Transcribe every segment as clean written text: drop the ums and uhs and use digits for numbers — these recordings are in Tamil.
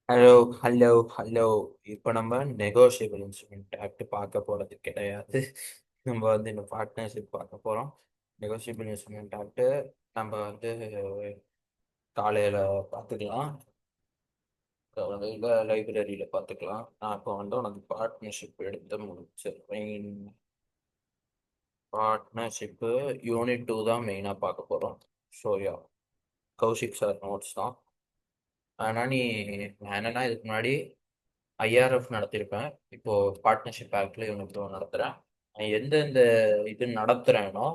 Hello hello hello. இப்போ நம்ம நெகோஷியபிள் இன்ஸ்ட்ருமெண்ட் ஆக்ட் பார்க்க போகிறது கிடையாது. நம்ம வந்து இந்த பார்ட்னர்ஷிப் பார்க்க போகிறோம். நெகோஷியபிள் இன்ஸ்ட்ருமெண்ட் ஆக்ட் நம்ம வந்து காலையில் பார்த்துக்கலாம், காலையில் லைப்ரரியில் பார்த்துக்கலாம். நான் இப்போ வந்து உனக்கு பார்ட்னர்ஷிப் எடுத்து முடிச்சிருக்கேன். பார்ட்னர்ஷிப்பு யூனிட் 2 தான் மெயினாக பார்க்க போகிறோம். So yeah, Kaushik sir notes தான். ஆனால் நான் என்னன்னா இதுக்கு முன்னாடி ஐஆர்எஃப் நடத்தியிருப்பேன். இப்போ பார்ட்னர்ஷிப் ஆக்ட்ல இவனுக்கு நடத்துகிறேன். நான் எந்தெந்த இது நடத்துகிறேனோ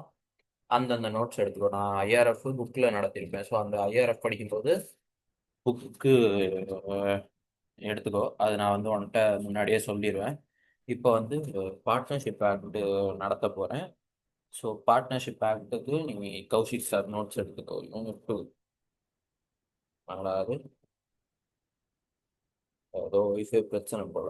அந்தந்த நோட்ஸ் எடுத்துக்கோ. நான் ஐஆர்எஃப் புக்கில் நடத்தியிருப்பேன். ஸோ அந்த ஐஆர்எஃப் படிக்கும்போது புக்கு எடுத்துக்கோ. அது நான் வந்து உன்கிட்ட முன்னாடியே சொல்லிடுவேன். இப்போ வந்து பார்ட்னர்ஷிப் ஆக்ட் நடத்த போகிறேன். ஸோ பார்ட்னர்ஷிப் ஆக்டுக்கு நீ கௌஷிக் சார் நோட்ஸ் எடுத்துக்கோ. யூனிட் 2 நாலாவது ஏதோ ஒய்ஃபை பிரச்சனை போல.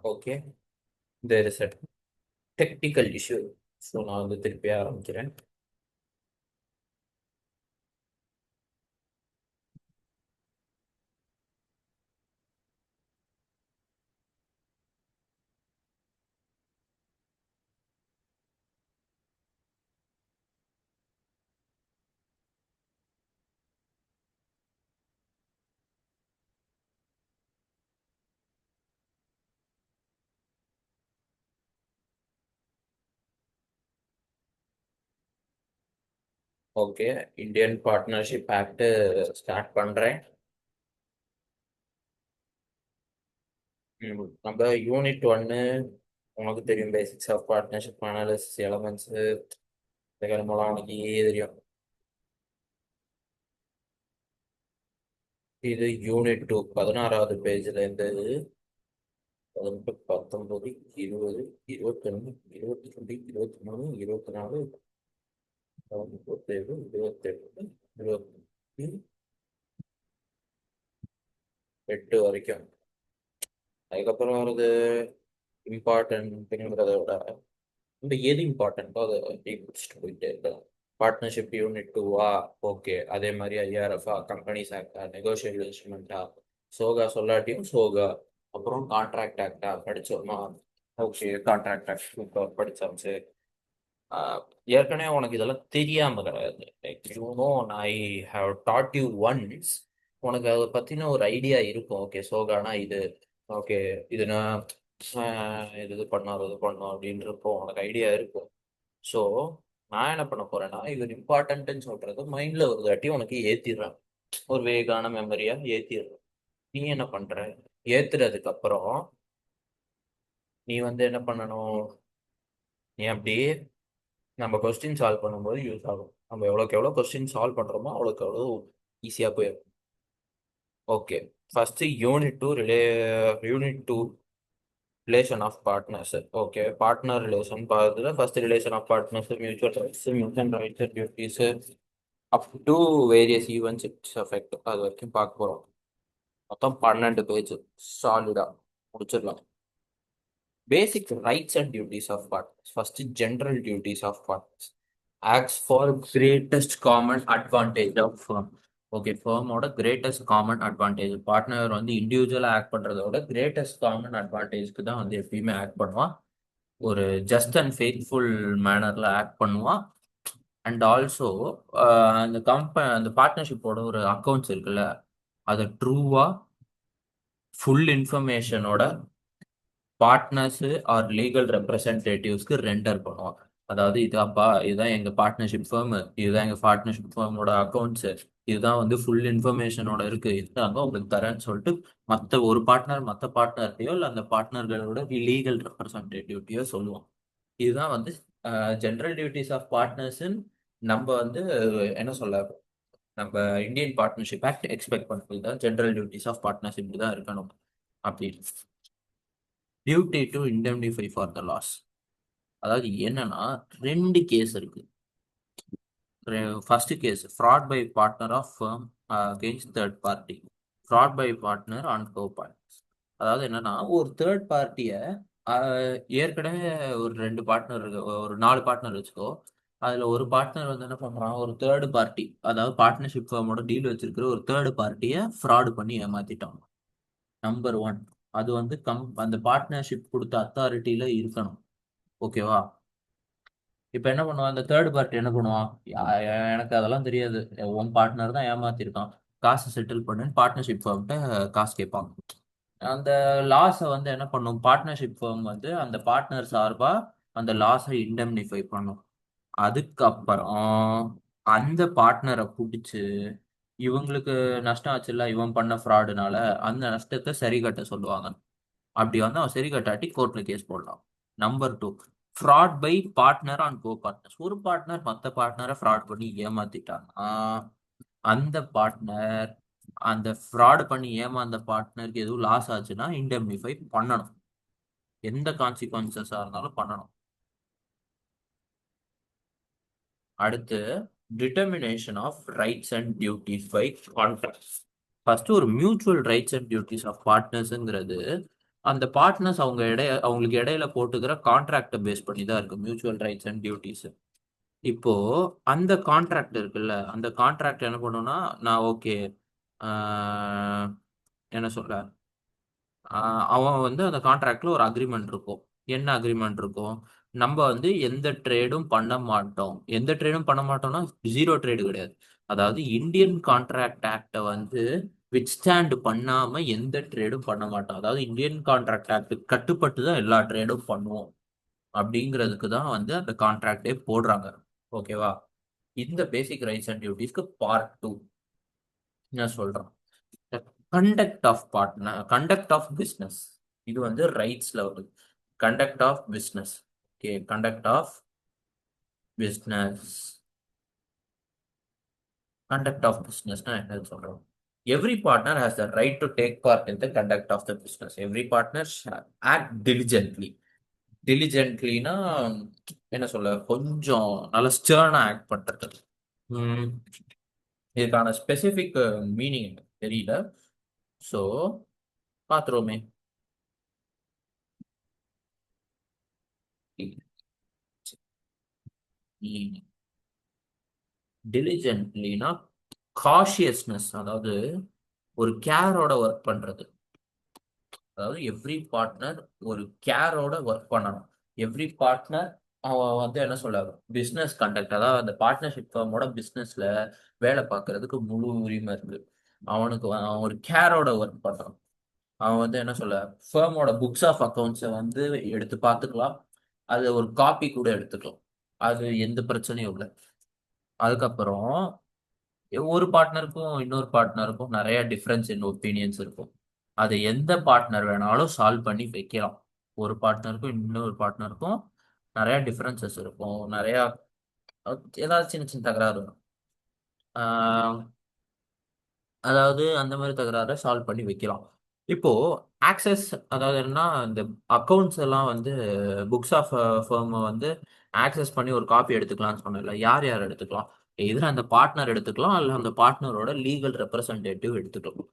Okay, there is technical issue. So நான் வந்து திருப்பி ஆரம்பிக்கிறேன். Okay, Indian partnership act start பண்ணுறேன். நம்ம யூனிட் 1 உனக்கு தெரியும், basics of partnership analysis elements மூலம் உனக்கு தெரியும். இது யூனிட் 2 16வது பேஜில் இருந்தது. 18, 19, 20, 21, 22, 23, 24, 37, 28, 28 வரைக்கும். அதுக்கப்புறம் வருது இம்பார்ட்டன்ட்ங்கிறத விட இந்த எது இம்பார்ட்டன்ட்டோ அதை பிடிச்சிட்டு போயிட்டே இருக்கலாம். Partnership unit 2 okay. அதே மாதிரி ஐஆர்எஃப்ஆ, கம்பெனிஸ் ஆக்டா, நெகோஷியபிள் இன்ஸ்ட்ருமெண்ட்டா, சோகா சொல்லாட்டியும் சோகா, அப்புறம் கான்ட்ராக்ட் ஆக்டா படிச்சோமா? ஓகே, கான்ட்ராக்ட் ஆக்ட் படிச்சாச்சு. ஆஹ் ஏற்கனவே உனக்கு இதெல்லாம் தெரியாம கிடையாது. Like I have taught you once. உனக்கு அதை பத்தின ஒரு ஐடியா இருக்கும். ஓகே, சோகானா இது. ஓகே, இதுனா இது பண்ணோம் அது பண்ணோம் அப்படின்றப்போ உனக்கு ஐடியா இருக்கும். ஸோ நான் என்ன பண்ண போறேன்னா, இது இம்பார்ட்டன்ட்னு சொல்றது மைண்ட்ல ஒரு தாட்டி உனக்கு ஏத்திடுறேன். ஒரு வேகான மெமரியா ஏத்திடுறேன். நீ என்ன பண்ற? ஏத்துறதுக்கு அப்புறம் நீ வந்து என்ன பண்ணணும்? நீ அப்படியே நம்ம கொஸ்டின் சால்வ் பண்ணும்போது யூஸ் ஆகும். நம்ம எவ்வளோக்கு எவ்வளோ கொஸ்டின் சால்வ் பண்ணுறோமோ அவ்வளோக்கு எவ்வளோ ஈஸியாக போயிடும். Okay, first unit two relation of partners. Okay, partner relation பார்த்துல first relation of partners, mutual rights and duties up to various events its affect, அது வரைக்கும் பார்க்க போகிறோம். மொத்தம் 12 பேஜ் சாலிடா முடிச்சிடலாம். Basic rights and duties of partners. First, general duties of partners. Acts for greatest common advantage of firm. Okay, ஃபர்மோட கிரேட்டஸ்ட் காமன் அட்வான்டேஜ். பார்ட்னர் வந்து இண்டிவிஜுவலாக ஆக்ட் பண்ணுறதோட கிரேட்டஸ்ட் காமன் அட்வான்டேஜ்க்கு தான் வந்து எப்பயுமே ஆக்ட் பண்ணுவான். ஒரு just and faithful manner act பண்ணுவான். அண்ட் ஆல்சோ அந்த பார்ட்னர்ஷிப்போட ஒரு அக்கௌண்ட்ஸ் இருக்குல்ல, அதை ட்ரூவாக ஃபுல் இன்ஃபர்மேஷனோட பார்ட்னர்ஸ் ஆர் லீகல் ரெப்ரசன்டேட்டிவ்ஸ்க்கு ரெண்டர் பண்ணுவாங்க. அதாவது இதாப்பா, இதுதான் எங்க பார்ட்னர்ஷிப் ஃபேர்ம், இதுதான் எங்க பார்ட்னர்ஷிப் ஃபேர்மோட அக்கௌண்ட்ஸ், இதுதான் வந்து ஃபுல் இன்ஃபர்மேஷனோட இருக்கு, இதுதாங்க உங்களுக்கு தரேன்னு சொல்லிட்டு மற்ற பார்ட்னர்கிட்டயோ இல்லை அந்த பார்ட்னர்களோட லீகல் ரெப்ரசன்டேட்டிவ்கிட்டயோ சொல்லுவோம். இதுதான் வந்து ஜென்ரல் டியூட்டிஸ் ஆஃப் பார்ட்னர்ஸ் நம்ம வந்து என்ன சொல்ல நம்ம இந்தியன் பார்ட்னர்ஷிப் ஆக்ட் எக்ஸ்பெக்ட் பண்ணுறது தான் ஜென்ரல் டியூட்டிஸ் ஆஃப் பார்ட்னர்ஷிப் இப்படி தான் இருக்கணும் அப்படின்னு. Duty to indemnify for the loss, அதாவது என்னன்னா ரெண்டு கேஸ் இருக்கு. First case fraud by partner of firm against third party, fraud by partner on co partners. அதாவது என்னன்னா ஒரு தேர்ட் பார்ட்டியை ஏற்கனவே ஒரு ரெண்டு பார்ட்னர் இருக்கு, ஒரு நாலு பார்ட்னர் வச்சுக்கோ. அதுல ஒரு பார்ட்னர் வந்து என்ன பண்றான், ஒரு தேர்ட் பார்ட்டி, அதாவது பார்ட்னர்ஷிப் ஃபார்மோட டீல் வச்சிருக்கிற ஒரு தேர்ட் பார்ட்டியை ஃப்ராட் பண்ணி ஏமாத்திட்டான். நம்பர் ஒன், அது வந்து அந்த பார்ட்னர்ஷிப் கொடுத்த அத்தாரிட்டியில இருக்கணும். ஓகேவா? இப்ப என்ன பண்ணுவான் அந்த தேர்ட் பார்ட்டி, என்ன பண்ணுவான், எனக்கு அதெல்லாம் தெரியாது, உன் பார்ட்னர் தான் ஏமாத்திருக்கான், காசு செட்டில் பண்ணுன்னு பார்ட்னர்ஷிப் ஃபார்ம்கிட்ட காசு கேட்பாங்க. அந்த லாஸை வந்து என்ன பண்ணும், பார்ட்னர்ஷிப் ஃபார்ம் வந்து அந்த பார்ட்னர் சார்பா அந்த லாஸை இண்டெம்னிஃபை பண்ணும். அதுக்கப்புறம் அந்த பார்ட்னரை பிடிச்சு இவங்களுக்கு நஷ்டம் ஆச்சுல்ல இவன் பண்ண ஃப்ராடுனால, அந்த நஷ்டத்தை சரி கட்ட சொல்லுவாங்க. அப்படி வந்து அவன் சரி கட்டாட்டி கோர்ட்ல கேஸ் போடலாம். Number two, fraud by partner on co partners. ஒரு பார்ட்னர் மற்ற பார்ட்னரை ஃப்ராட் பண்ணி ஏமாத்திட்டாங்கன்னா அந்த பார்ட்னர், அந்த ஃப்ராட் பண்ணி ஏமாந்த பார்ட்னருக்கு எதுவும் லாஸ் ஆச்சுன்னா இண்டெம்னிஃபை பண்ணணும், எந்த கான்சிக்வன்சஸா இருந்தாலும் பண்ணணும். அடுத்து determination of rights and duties by contracts. First ஒரு mutual rights and duties of பார்ட்னர்ஸ்ங்கிறது அந்த பார்ட்னர்ஸ் அவங்களுக்கு இடையில போட்டுக்கிற கான்ட்ராக்டை பேஸ் பண்ணி தான் இருக்கு மியூச்சுவல் ரைட்ஸ் அண்ட் டியூட்டிஸ். இப்போ அந்த கான்ட்ராக்ட் இருக்குல்ல, அந்த கான்ட்ராக்ட் என்ன பண்ணுன்னா, நான் ஓகே என்ன சொல்ல, அவன் வந்து அந்த கான்ட்ராக்ட்ல ஒரு அக்ரிமெண்ட் இருக்கும். என்ன அக்ரிமெண்ட் இருக்கும், நம்ம வந்து எந்த ட்ரேடும் பண்ண மாட்டோம். எந்த ட்ரேடும் பண்ண மாட்டோம்னா ஜீரோ ட்ரேடு கிடையாது. அதாவது இந்தியன் கான்ட்ராக்ட் ஆக்டை வந்து வித்ஸ்டாண்ட் பண்ணாம எந்த ட்ரேடும் பண்ண மாட்டோம். அதாவது இந்தியன் கான்ட்ராக்ட் ஆக்ட் கட்டுப்பட்டு தான் எல்லா ட்ரேடும் பண்ணுவோம் அப்படிங்கிறதுக்கு தான் வந்து அந்த கான்ட்ராக்டே போடுறாங்க. ஓகேவா? இந்த பேசிக் ரைட்ஸ் அண்ட் டியூட்டிஸ்க்கு பார்ட் டூ என்ன சொல்றேன், conduct of partner, conduct of business. இது வந்து ரைட்ஸ்ல வருது. Conduct of business. Okay, conduct of business. Conduct of பிஸ்னஸ்னா என்னன்னு சொல்றோம், every partner has the right to take part in the conduct of the business. Every partner act diligently. டிலிஜென்ட்லினா என்ன சொல்ல, கொஞ்சம் நல்ல ஸ்டர்னா ஆக்ட் பண்றது. உம், இதுக்கான ஸ்பெசிபிக் மீனிங் எனக்கு தெரியல, ஸோ பார்த்துருவோமே. டிலிஜென்ட்லினா காஷியஸ்னஸ், அதாவது ஒரு கேரோட ஒர்க் பண்றது. அதாவது எவ்ரி பார்ட்னர் ஒரு கேரோட ஒர்க் பண்ணணும். எவ்ரி பார்ட்னர் அவன் வந்து என்ன சொல்ல, பிஸ்னஸ் கண்டக்ட், அதாவது அந்த பார்ட்னர்ஷிப் ஃபார்மோட பிஸ்னஸ்ல வேலை பார்க்கறதுக்கு முழு உரிமை இருக்கு. அவன் ஒரு கேரோட ஒர்க் பண்றான். அவன் வந்து என்ன சொல்ல, ஃபேமோட புக்ஸ் ஆஃப் அக்கௌண்ட்ஸை வந்து எடுத்து பார்த்துக்கலாம், அது ஒரு காப்பி கூட எடுத்துக்கலாம், அது எந்த பிரச்சனையும் இல்லை. அதுக்கப்புறம் ஒரு பார்ட்னருக்கும் இன்னொரு பார்ட்னருக்கும் நிறைய டிஃப்ரென்ஸ் இன் ஒப்பீனியன்ஸ் இருக்கும். அதை எந்த பார்ட்னர் வேணாலும் சால்வ் பண்ணி வைக்கலாம். ஒரு பார்ட்னருக்கும் இன்னொரு பார்ட்னருக்கும் நிறைய டிஃப்ரென்சஸ் இருக்கும், நிறைய ஏதாவது சின்ன சின்ன தகராறு வரும். ஆஹ் அதாவது அந்த மாதிரி தகராறை சால்வ் பண்ணி வைக்கலாம். இப்போ ஆக்சஸ், அதாவது என்னன்னா இந்த அக்கௌண்ட்ஸ் எல்லாம் வந்து புக்ஸ் ஆஃப் ஃபர்ம் வந்து ஆக்சஸ் பண்ணி ஒரு காப்பி எடுத்துக்கலாம்னு சொன்னேன்ல, யார் யார் எடுத்துக்கலாம், எதிர அந்த பார்ட்னர் எடுத்துக்கலாம், அல்ல அந்த பார்ட்னரோட லீகல் ரெப்ரசன்டேட்டிவ் எடுத்துக்கலாம்.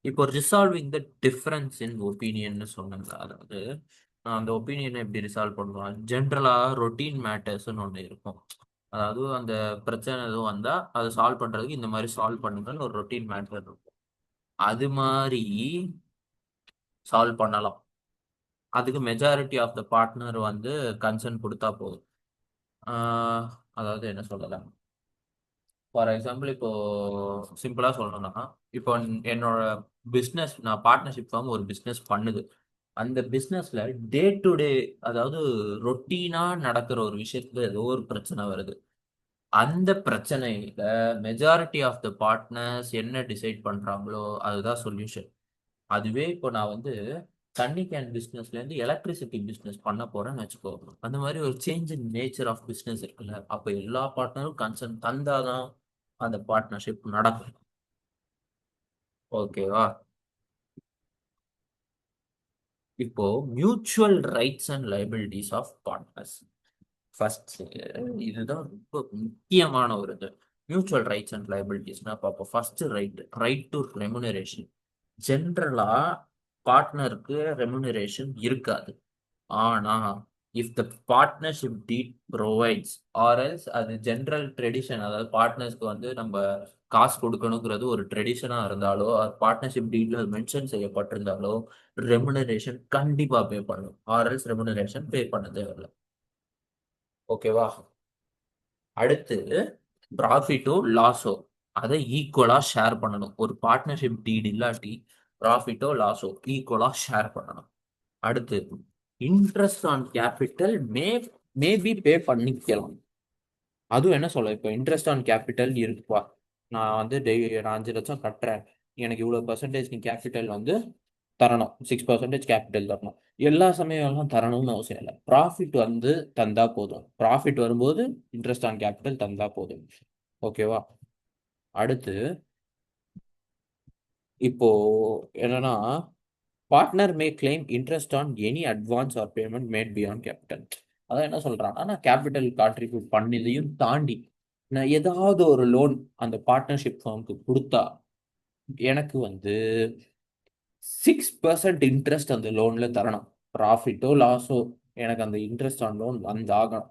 இப்போ ரிசால்விங் த டிஃபரன்ஸ் இன் ஒப்பீனியன்னு சொன்னாங்க, அதாவது அந்த ஒப்பீனியனை எப்படி ரிசால்வ் பண்ணுவாங்க, ஜென்ரலா ரொட்டீன் மேட்டர்ஸ்ன்னு ஒன்று இருக்கும். அதாவது அந்த பிரச்சனை எதுவும் வந்தா அதை சால்வ் பண்றதுக்கு இந்த மாதிரி சால்வ் பண்ணுங்கன்னு ஒரு ரொட்டீன் மேட்டர் இருக்கும். அது மாதிரி சால்வ் பண்ணலாம். அதுக்கு மெஜாரிட்டி ஆஃப் த பார்ட்னர் வந்து கன்சர்ன் கொடுத்தா போதும். ஆஹ் அதாவது என்ன சொல்லலாம், ஃபார் எக்ஸாம்பிள் இப்போ சிம்பிளா சொல்லணும்னா, இப்போ என்னோட பிஸ்னஸ், நான் பார்ட்னர்ஷிப் ஃபார்ம் ஒரு பிஸ்னஸ் பண்ணுது. அந்த பிஸ்னஸ்ல டே டு டே, அதாவது ரொட்டீனா நடக்கிற ஒரு விஷயத்துல ஏதோ ஒரு பிரச்சனை வருது. அந்த பிரச்சனையில மெஜாரிட்டி ஆஃப் த பார்ட்னர்ஸ் என்ன டிசைட் பண்றாங்களோ அதுதான் சொல்யூஷன். அதுவே இப்போ நான் வந்து தண்ணி கேன் பிஸ்னஸ்ல இருந்து எலக்ட்ரிசிட்டி பிஸ்னஸ் பண்ண போறேன்னு வச்சுக்கோ. அந்த மாதிரி ஒரு change in nature of business இருக்குல்ல, அப்ப எல்லா பார்ட்னரும் கன்சர்ன் தந்தாதான் அந்த பார்ட்னர்ஷிப் நடக்கும். ஓகேவா? இப்போ mutual rights and liabilities of partners. First இதுதான் ரொம்ப முக்கியமான ஒரு இது. மியூச்சுவல் ரைட்ஸ் அண்ட் லைபிலிட்டிஸ்னா பார்ப்போம். First right to remuneration. ஜென்ரலா பார்ட்னருக்கு ரெமுனரேஷன் இருக்காது. ஆனா if the partnership deed provides or else, அது ஜென்ரல் ட்ரெடிஷன், அதாவது பார்ட்னர்ஸ்க்கு வந்து நம்ம காசு கொடுக்கணுங்கிறது ஒரு ட்ரெடிஷனா இருந்தாலோ, பார்ட்னர்ஷிப் டீட்ல மென்ஷன் செய்யப்பட்டிருந்தாலோ ரெமுனரேஷன் கண்டிப்பா பே பண்ணணும். ஆர்எல்ஸ் ரெமுனரேஷன் பே பண்ண தேவையில்ல. ஓகேவா? அடுத்து ப்ராஃபிட்டோ லாஸோ அதை ஈக்குவலா ஷேர் பண்ணணும். ஒரு பார்ட்னர்ஷிப் டீட் இல்லாட்டி ப்ராஃபிட்டோ லாஸோ ஈக்குவலா ஷேர் பண்ணணும். அடுத்து இன்ட்ரெஸ்ட் ஆன் கேபிட்டல் மேபி பே பண்ணிக்கலாம். அதுவும் என்ன சொல்ல, இப்போ இன்ட்ரெஸ்ட் ஆன் கேபிட்டல் இருக்குப்பா, நான் வந்து நான் 5 லட்சம் கட்டுறேன், எனக்கு இவ்வளோ பர்சன்டேஜ் நீ கேபிட்டல் வந்து தரணும், 6% கேபிட்டல் தரணும். எல்லா சமயம்லாம் தரணும்னு அவசியம் இல்லை. ப்ராஃபிட் வந்து தந்தா போதும். ப்ராஃபிட் வரும்போது இன்ட்ரெஸ்ட் ஆன் கேபிட்டல் தந்தா போதும். ஓகேவா? அடுத்து இப்போ என்னன்னா, partner may claim interest on any advance or payment made beyond capital. அதான் என்ன சொல்றாங்கன்னா, நான் கேபிட்டல் கான்ட்ரிபியூட் பண்ணதையும் தாண்டி நான் ஏதாவது ஒரு லோன் அந்த பார்ட்னர்ஷிப் ஃபார்முக்கு கொடுத்தா எனக்கு வந்து 6% இன்ட்ரெஸ்ட் அந்த லோன்ல தரணும். ப்ராஃபிட்டோ லாஸோ எனக்கு அந்த இன்ட்ரெஸ்ட் ஆன் லோன் வந்தாகணும்.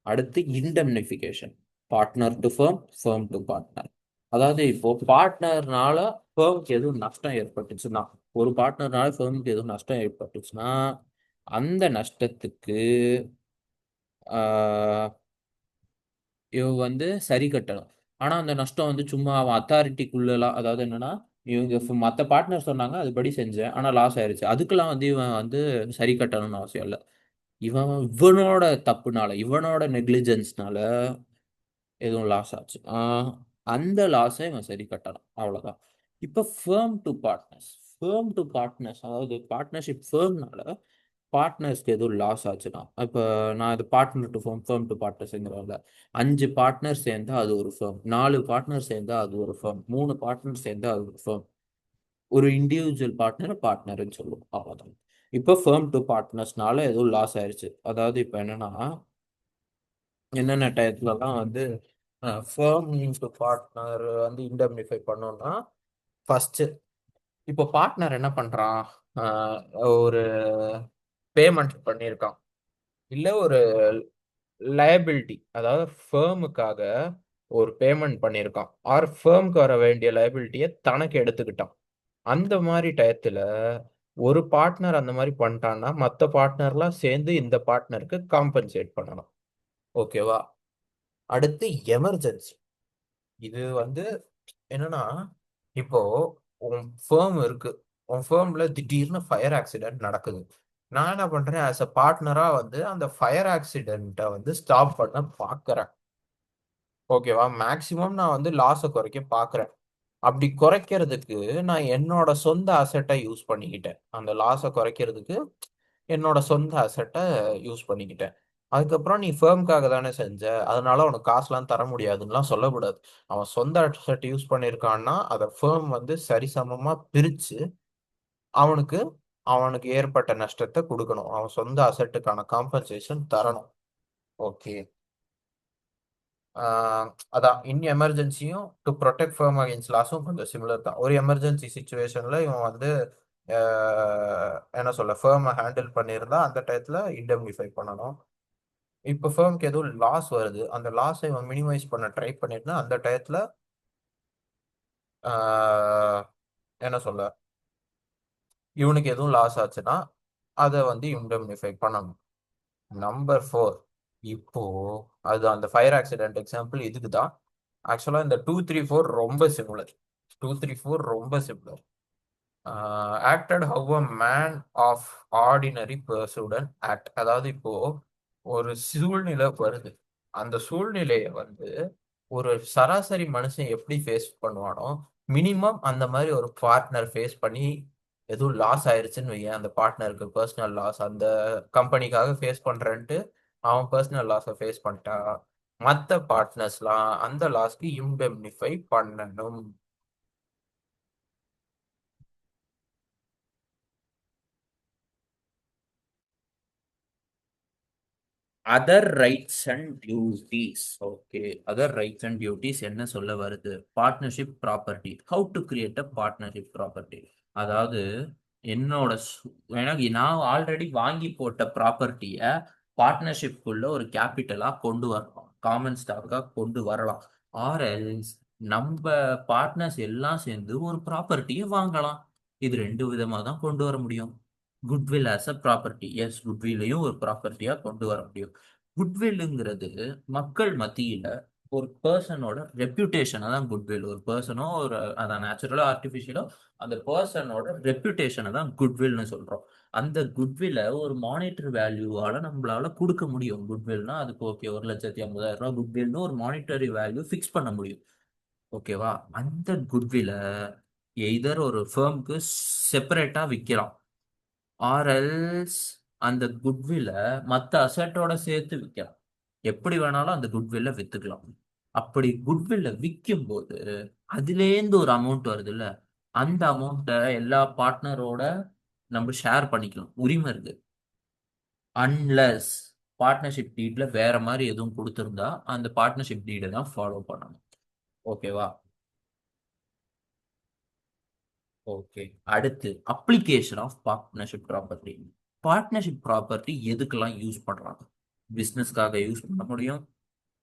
அடுத்து indemnification. Partner to firm, firm to partner. அதாவது இப்போ பார்ட்னர்னால ஃபர்முக்கு எதுவும் நஷ்டம் ஏற்பட்டுச்சுன்னா, ஒரு பார்ட்னர்னால ஃபர்முக்கு எதுவும் நஷ்டம் ஏற்பட்டுச்சுன்னா அந்த நஷ்டத்துக்கு ஆஹ், இவங்க வந்து சரி கட்டணும். ஆனா அந்த நஷ்டம் வந்து சும்மா அவன் அத்தாரிட்டிக்குள்ளலாம், அதாவது என்னன்னா, இவங்க மற்ற பார்ட்னர் சொன்னாங்க அதுபடி செஞ்சேன் ஆனா லாஸ் ஆயிருச்சு, அதுக்கெல்லாம் வந்து இவன் வந்து சரி கட்டணும்னு அவசியம் இல்லை. இவனோட தப்புனால, இவனோட நெக்லிஜென்ஸ்னால எதுவும் லாஸ் ஆச்சு, அந்த லாஸை இவன் சரி கட்டணும். அவ்வளவுதான். இப்போ firm to partners. Firm to partners அதாவது பார்ட்னர்ஷிப் ஃபேர்ம்னால பார்ட்னர்ஸ்க்கு எதுவும் லாஸ் ஆச்சுன்னா, இப்போ நான் இது partner to firm, firm to பார்ட்னர்ஸ்ங்கிறவங்கள 5 பார்ட்னர் சேர்ந்தா அது ஒரு ஃபேர்ம், 4 பார்ட்னர் சேர்ந்தா அது ஒரு ஃபேர்ம், 3 பார்ட்னர் சேர்ந்தா அது ஒரு ஃபேர்ம், ஒரு இண்டிவிஜுவல் பார்ட்னர் பார்ட்னர்னு சொல்லுவோம். அவ்வளோதான். இப்போ ஃபேர்ம் டு பார்ட்னர்ஸ்னால எதுவும் லாஸ் ஆயிடுச்சு. அதாவது இப்போ என்னன்னா, என்னென்ன டயத்துலலாம் வந்து ஃபேர்ம் டு பார்ட்னர் வந்து இண்டemnify பண்ணோம்னா, ஃபர்ஸ்ட் இப்போ பார்ட்னர் என்ன பண்றான், அஹ், ஒரு பேமெண்ட் பண்ணியிருக்கான், இல்ல ஒரு லயபிலிட்டி, அதாவது ஃபேர்முக்காக ஒரு பேமெண்ட் பண்ணியிருக்கான், ஆர் ஃபேர்முக்கு வர வேண்டிய லயபிலிட்டியை தனக்கு எடுத்துக்கிட்டான். அந்த மாதிரி டயத்துல ஒரு பார்ட்னர் அந்த மாதிரி பண்ணிட்டான்னா மற்ற பார்ட்னர்லாம் சேர்ந்து இந்த பார்ட்னருக்கு காம்பன்சேட் பண்ணணும். ஓகேவா? அடுத்து எமர்ஜென்சி. இது வந்து என்னன்னா, இப்போ உன் ஃபேர்ம் இருக்கு, உன் ஃபேர்ம்ல திடீர்னு ஃபயர் ஆக்சிடென்ட் நடக்குது. நான் என்ன பண்றேன், ஆஸ் அ பார்ட்னரா வந்து அந்த ஃபயர் ஆக்சிடென்ட்டை வந்து ஸ்டாப் பண்ண பார்க்கறேன். ஓகேவா? மேக்சிமம் நான் வந்து லாஸை குறைக்க பார்க்கறேன். அப்படி குறைக்கிறதுக்கு நான் என்னோட சொந்த அசெட்டை யூஸ் பண்ணிக்கிட்டேன். அந்த லாஸை குறைக்கிறதுக்கு என்னோட சொந்த அசெட்டை யூஸ் பண்ணிக்கிட்டேன். அதுக்கப்புறம் நீ ஃபேர்முக்காக தானே செஞ்ச, அதனால உனக்கு காசுலாம் தர முடியாதுன்னுலாம் சொல்லக்கூடாது. அவன் சொந்த அசெட் யூஸ் பண்ணியிருக்கான்னா அதை ஃபேர்ம் வந்து சரிசமமா பிரிச்சு அவனுக்கு அவனுக்கு ஏற்பட்ட நஷ்டத்தை கொடுக்கணும். அவன் சொந்த அசெட்டுக்கான காம்பன்சேஷன் தரணும். ஓகே. ஆஹ் அதான் இன் எமர்ஜென்சியும் டு ப்ரொடெக்ட் ஃபர்ம் அகேன்ஸ்ட் லாஸும் கொஞ்சம் சிமிலர் தான். ஒரு எமர்ஜென்சி சுச்சுவேஷன்ல இவன் வந்து என்ன சொல்ல, ஃபேர்மை ஹேண்டில் பண்ணியிருந்தா அந்த டயத்துல இண்டemnify பண்ணணும். இப்போ ஃபேர்முக்கு எதுவும் லாஸ் வருது, அந்த லாஸை இவன் மினிமைஸ் பண்ண ட்ரை பண்ணிருந்தா அந்த டயத்துல ஆஹ் என்ன சொல்ல, இவனுக்கு எதுவும் லாஸ் ஆச்சுன்னா அதை வந்து இண்டemnify பண்ணணும். நம்பர் 4. இப்போ அது அந்த ஃபயர் ஆக்சிடென்ட் எக்ஸாம்பிள் இதுக்கு தான். ஆக்சுவலா இந்த 2, 3, 4 ரொம்ப சிமிலர். 2, 3, 4 ரொம்ப similar. Acted how a man of ordinary prudent act. அதாவது இப்போ ஒரு சூழ்நிலை வருது, அந்த சூழ்நிலையை வந்து ஒரு சராசரி மனுஷன் எப்படி ஃபேஸ் பண்ணுவானோ மினிமம் அந்த மாதிரி ஒரு பார்ட்னர் ஃபேஸ் பண்ணி எதுவும் லாஸ் ஆயிருச்சுன்னு வையேன், அந்த பார்ட்னருக்கு பர்சனல் லாஸ், அந்த கம்பெனிக்காக ஃபேஸ் பண்றேன்ட்டு அவன் பர்சனல் லாஸை ஃபேஸ் பண்ணிட்டா, மற்ற பார்ட்னர்ஸ்லாம் அந்த லாஸ்க்கு இம்டெம்னிஃபை பண்ணணும். Other rights and duties. Okay, other rights and duties என்ன சொல்ல வருது? Partnership property. How to create a partnership property. அதாவது என்னோட எனக்கு நான் ஆல்ரெடி வாங்கி போட்ட ப்ராப்பர்ட்டியை பார்ட்னர்ஷிப்குள்ள ஒரு கேபிட்டலா கொண்டு வரலாம், காமன் ஸ்டாக்கா கொண்டு வரலாம். ஆர் எல்ஸ் நம்ம பார்ட்னர்ஸ் எல்லாம் சேர்ந்து ஒரு ப்ராப்பர்ட்டியை வாங்கலாம். இது ரெண்டு விதமா தான் கொண்டு வர முடியும். Goodwill as a property. Yes, குட்வில்லையும் ஒரு ப்ராப்பர்ட்டியா கொண்டு வர முடியும். குட்வில்லுங்கிறது மக்கள் மத்தியில ஒரு பர்சனோட ரெப்யூட்டேஷனை தான் குட்வில். ஒரு பர்சனோ ஒரு அதான் நேச்சுரலோ ஆர்டிஃபிஷியலோ அந்த பர்சனோட ரெப்யூட்டேஷனை தான் குட்வில்னு சொல்றோம். அந்த குட்வில்ல ஒரு மானிட்டரி வேல்யூவால நம்மளால கொடுக்க முடியும். குட்வில்னா அதுக்கு ஓகே, 1,50,000 குட்வில்னு ஒரு மானிட்டரி வேல்யூ ஃபிக்ஸ் பண்ண முடியும். ஓகேவா? அந்த குட்வில்ல எய்தர் ஒரு ஃபேர்முக்கு செப்பரேட்டா விற்கலாம், ஆர்எல்ஸ் அந்த குட்வில்ல மற்ற அசட்டோட சேர்த்து விற்கலாம். எப்படி வேணாலும் அந்த குட்வில்ல வித்துக்கலாம். அப்படி குட்வில்ல விற்கும் போது அதுலேருந்து ஒரு அமௌண்ட் வருது இல்ல, அந்த அமௌண்ட்டை எல்லா பார்ட்னரோட நம்ம ஷேர் பண்ணிக்கலாம், உரிமை இருக்கு. அன்லஸ் பார்ட்னர்ஷிப் டீட்ல வேற மாதிரி எதுவும் கொடுத்திருந்தா அந்த பார்ட்னர்ஷிப் டீடை தான் ஃபாலோ பண்ணணும். ஓகேவா? ஓகே. அடுத்து application of partnership property. Partnership property எதுக்கெல்லாம் யூஸ் பண்றாங்க? பிஸ்னஸ்க்காக யூஸ் பண்ண முடியும்,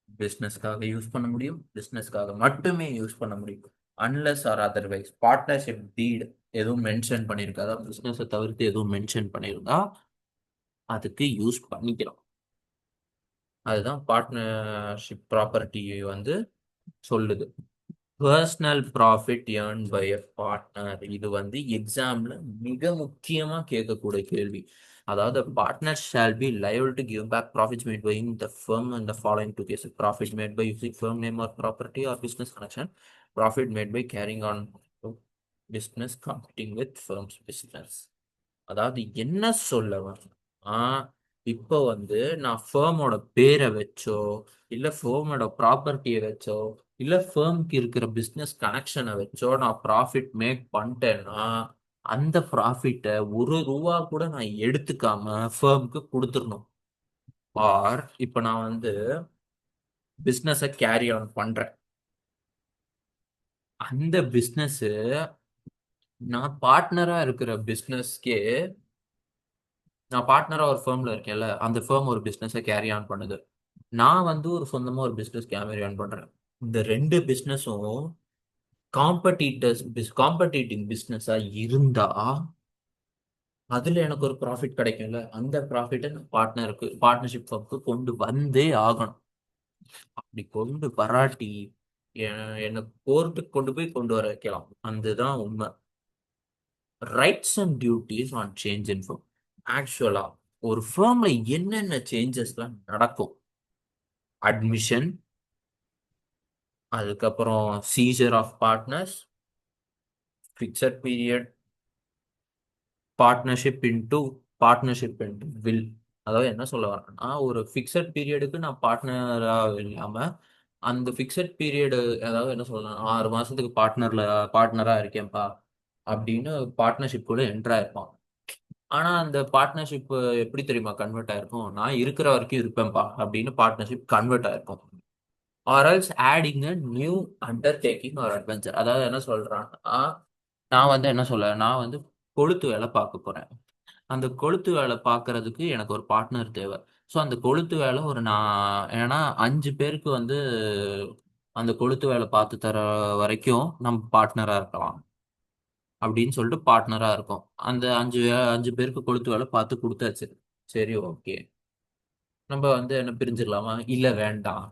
பிஸ்னஸ்க்காக யூஸ் பண்ண முடியும், பிஸ்னஸ்க்காக மட்டுமே யூஸ் பண்ண முடியும். அன்லெஸ் ஆர் அதர்வைஸ் பார்ட்னர்ஷிப் டீட் எதுவும் மென்ஷன் பண்ணியிருக்காதா, பிஸ்னஸை தவிர்த்து எதுவும் மென்ஷன் பண்ணியிருந்தா அதுக்கு யூஸ் பண்ணிக்கலாம். அதுதான் பார்ட்னர்ஷிப் ப்ராப்பர்ட்டி வந்து சொல்லுது. Personal profit earn by a partner. இது வந்து எக்ஸாம்ல மிக முக்கியமா கேட்கக்கூடிய கேள்வி. அதாவது partner shall be liable to give back profits made by the firm in the following two cases: profit made by using firm name or property or business connection, profit made by carrying on business competing with firm's business. அதாவது என்ன சொல்ல வரும்? ஆ இப்போ வந்து நான் ஃபேமோட பேரை வச்சோ, இல்ல ஃபேமோட ப்ராப்பர்ட்டியை வச்சோ, இல்ல ஃபேம்க்கு இருக்கிற பிஸ்னஸ் கனெக்ஷனை வச்சோ நான் ப்ராஃபிட் மேக் பண்ணிட்டேன்னா அந்த ப்ராஃபிட்டை ஒரு ரூபா கூட நான் எடுத்துக்காம ஃபேம்க்கு கொடுத்துடணும். ஆர் இப்போ நான் வந்து பிஸ்னஸை கேரி ஆன் பண்றேன், அந்த பிஸ்னஸ் நான் பார்ட்னரா இருக்கிற பிஸ்னஸ்க்கே, நான் பார்ட்னரா ஒரு ஃபேர்ம்ல இருக்கேன்ல, அந்த ஃபேர்ம் ஒரு பிசினஸை கேரி ஆன் பண்ணுது, நான் வந்து ஒரு சொந்தமா ஒரு பிசினஸ் கேரி ஆன் பண்றேன். இந்த ரெண்டு பிசினஸும் காம்படிட்டிங் பிசினஸா இருந்தா அதுல எனக்கு ஒரு ப்ராஃபிட் கிடைக்கும்ல, அந்த ப்ராஃபிட்டை பார்ட்னருக்கு பார்ட்னர்ஷிப் ஃபர்ம்க்கு கொண்டு வந்தே ஆகணும். அப்படி கொண்டு வராட்டி என்னை கோர்ட்டுக்கு கொண்டு வர வைக்கலாம். அதுதான் உண்மை. Rights and duties on change in firm. ஆக்சுவலா ஒரு ஃபேர்ம்ல என்னென்ன சேஞ்சஸ்லாம் நடக்கும்? அட்மிஷன், அதுக்கப்புறம் seizure of partners, fixed period, partnership into will. அதாவது என்ன சொல்ல வரேன்னா, ஒரு ஃபிக்ஸட் பீரியடுக்கு நான் பார்ட்னரா இல்லாம அந்த ஃபிக்ஸட் பீரியடு, அதாவது என்ன சொல்லலாம், 6 மாசத்துக்கு பார்ட்னரா இருக்கேன்ப்பா அப்படின்னு பார்ட்னர்ஷிப் கூட என்டர் ஆயிருப்பான். ஆனா அந்த பார்ட்னர்ஷிப் எப்படி தெரியுமா கன்வெர்ட் ஆயிருக்கும்? நான் இருக்கிற வரைக்கும் இருப்பேன்ப்பா அப்படின்னு பார்ட்னர்ஷிப் கன்வெர்ட் ஆயிருக்கும். Or else adding a new undertaking or adventure. அதாவது என்ன சொல்றான்னா, நான் வந்து என்ன சொல்ல, நான் வந்து கொளுத்து வேலை பார்க்க போறேன். அந்த கொளுத்து வேலை பார்க்கறதுக்கு எனக்கு ஒரு பார்ட்னர் தேவை. ஸோ அந்த கொளுத்து வேலை ஒரு நான் ஏன்னா 5 பேருக்கு வந்து அந்த கொளுத்து வேலை பார்த்து தர வரைக்கும் நம்ம பார்ட்னரா இருக்கலாம் அப்படின்னு சொல்லிட்டு பார்ட்னரா இருக்கும். அந்த அஞ்சு பேருக்கு கொளுத்து வேலை பார்த்து கொடுத்தாச்சு. சரி, ஓகே. நம்ம வந்து என்ன பிரிஞ்சிடலாமா? இல்ல வேண்டாம்,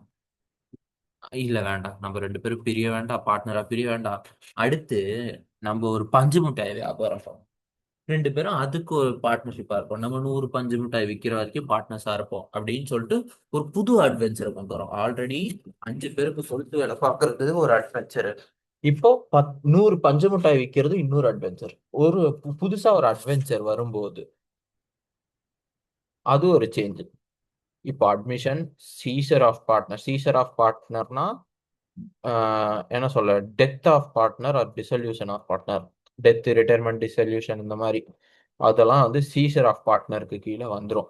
இல்ல வேண்டாம், நம்ம 2 பேரும் பிரிய வேண்டாம், பார்ட்னரா பிரிய வேண்டாம். அடுத்து நம்ம ஒரு பஞ்சு மிட்டாய் வியாபாரம் பண்ணோம். 2 பேரும் அதுக்கு ஒரு பார்ட்னர்ஷிப்பா இருப்போம். நம்ம 100 பஞ்சு மிட்டாய் விற்கிற வரைக்கும் பார்ட்னர்ஸா இருப்போம் அப்படின்னு சொல்லிட்டு ஒரு புது அட்வென்ச்சரை கொண்டு வரோம். ஆல்ரெடி 5 பேருக்கு சொல்லிட்டு வேலை பார்க்கறது ஒரு அட்வென்ச்சர். இப்போ 100 பஞ்சு மிட்டாய் விற்கிறது இன்னொரு அட்வென்ச்சர். ஒரு புதுசா ஒரு அட்வென்ச்சர் வரும்போது அது ஒரு சேஞ்ச். இப்போ அட்மிஷன், சீசர் ஆஃப் பார்ட்னர்னா என்ன சொல்ல, death of partner or dissolution of partner, death, retirement, dissolution இந்த மாதிரி அதெல்லாம் வந்து சீசர் ஆஃப் பார்ட்னருக்கு கீழே வந்துடும்.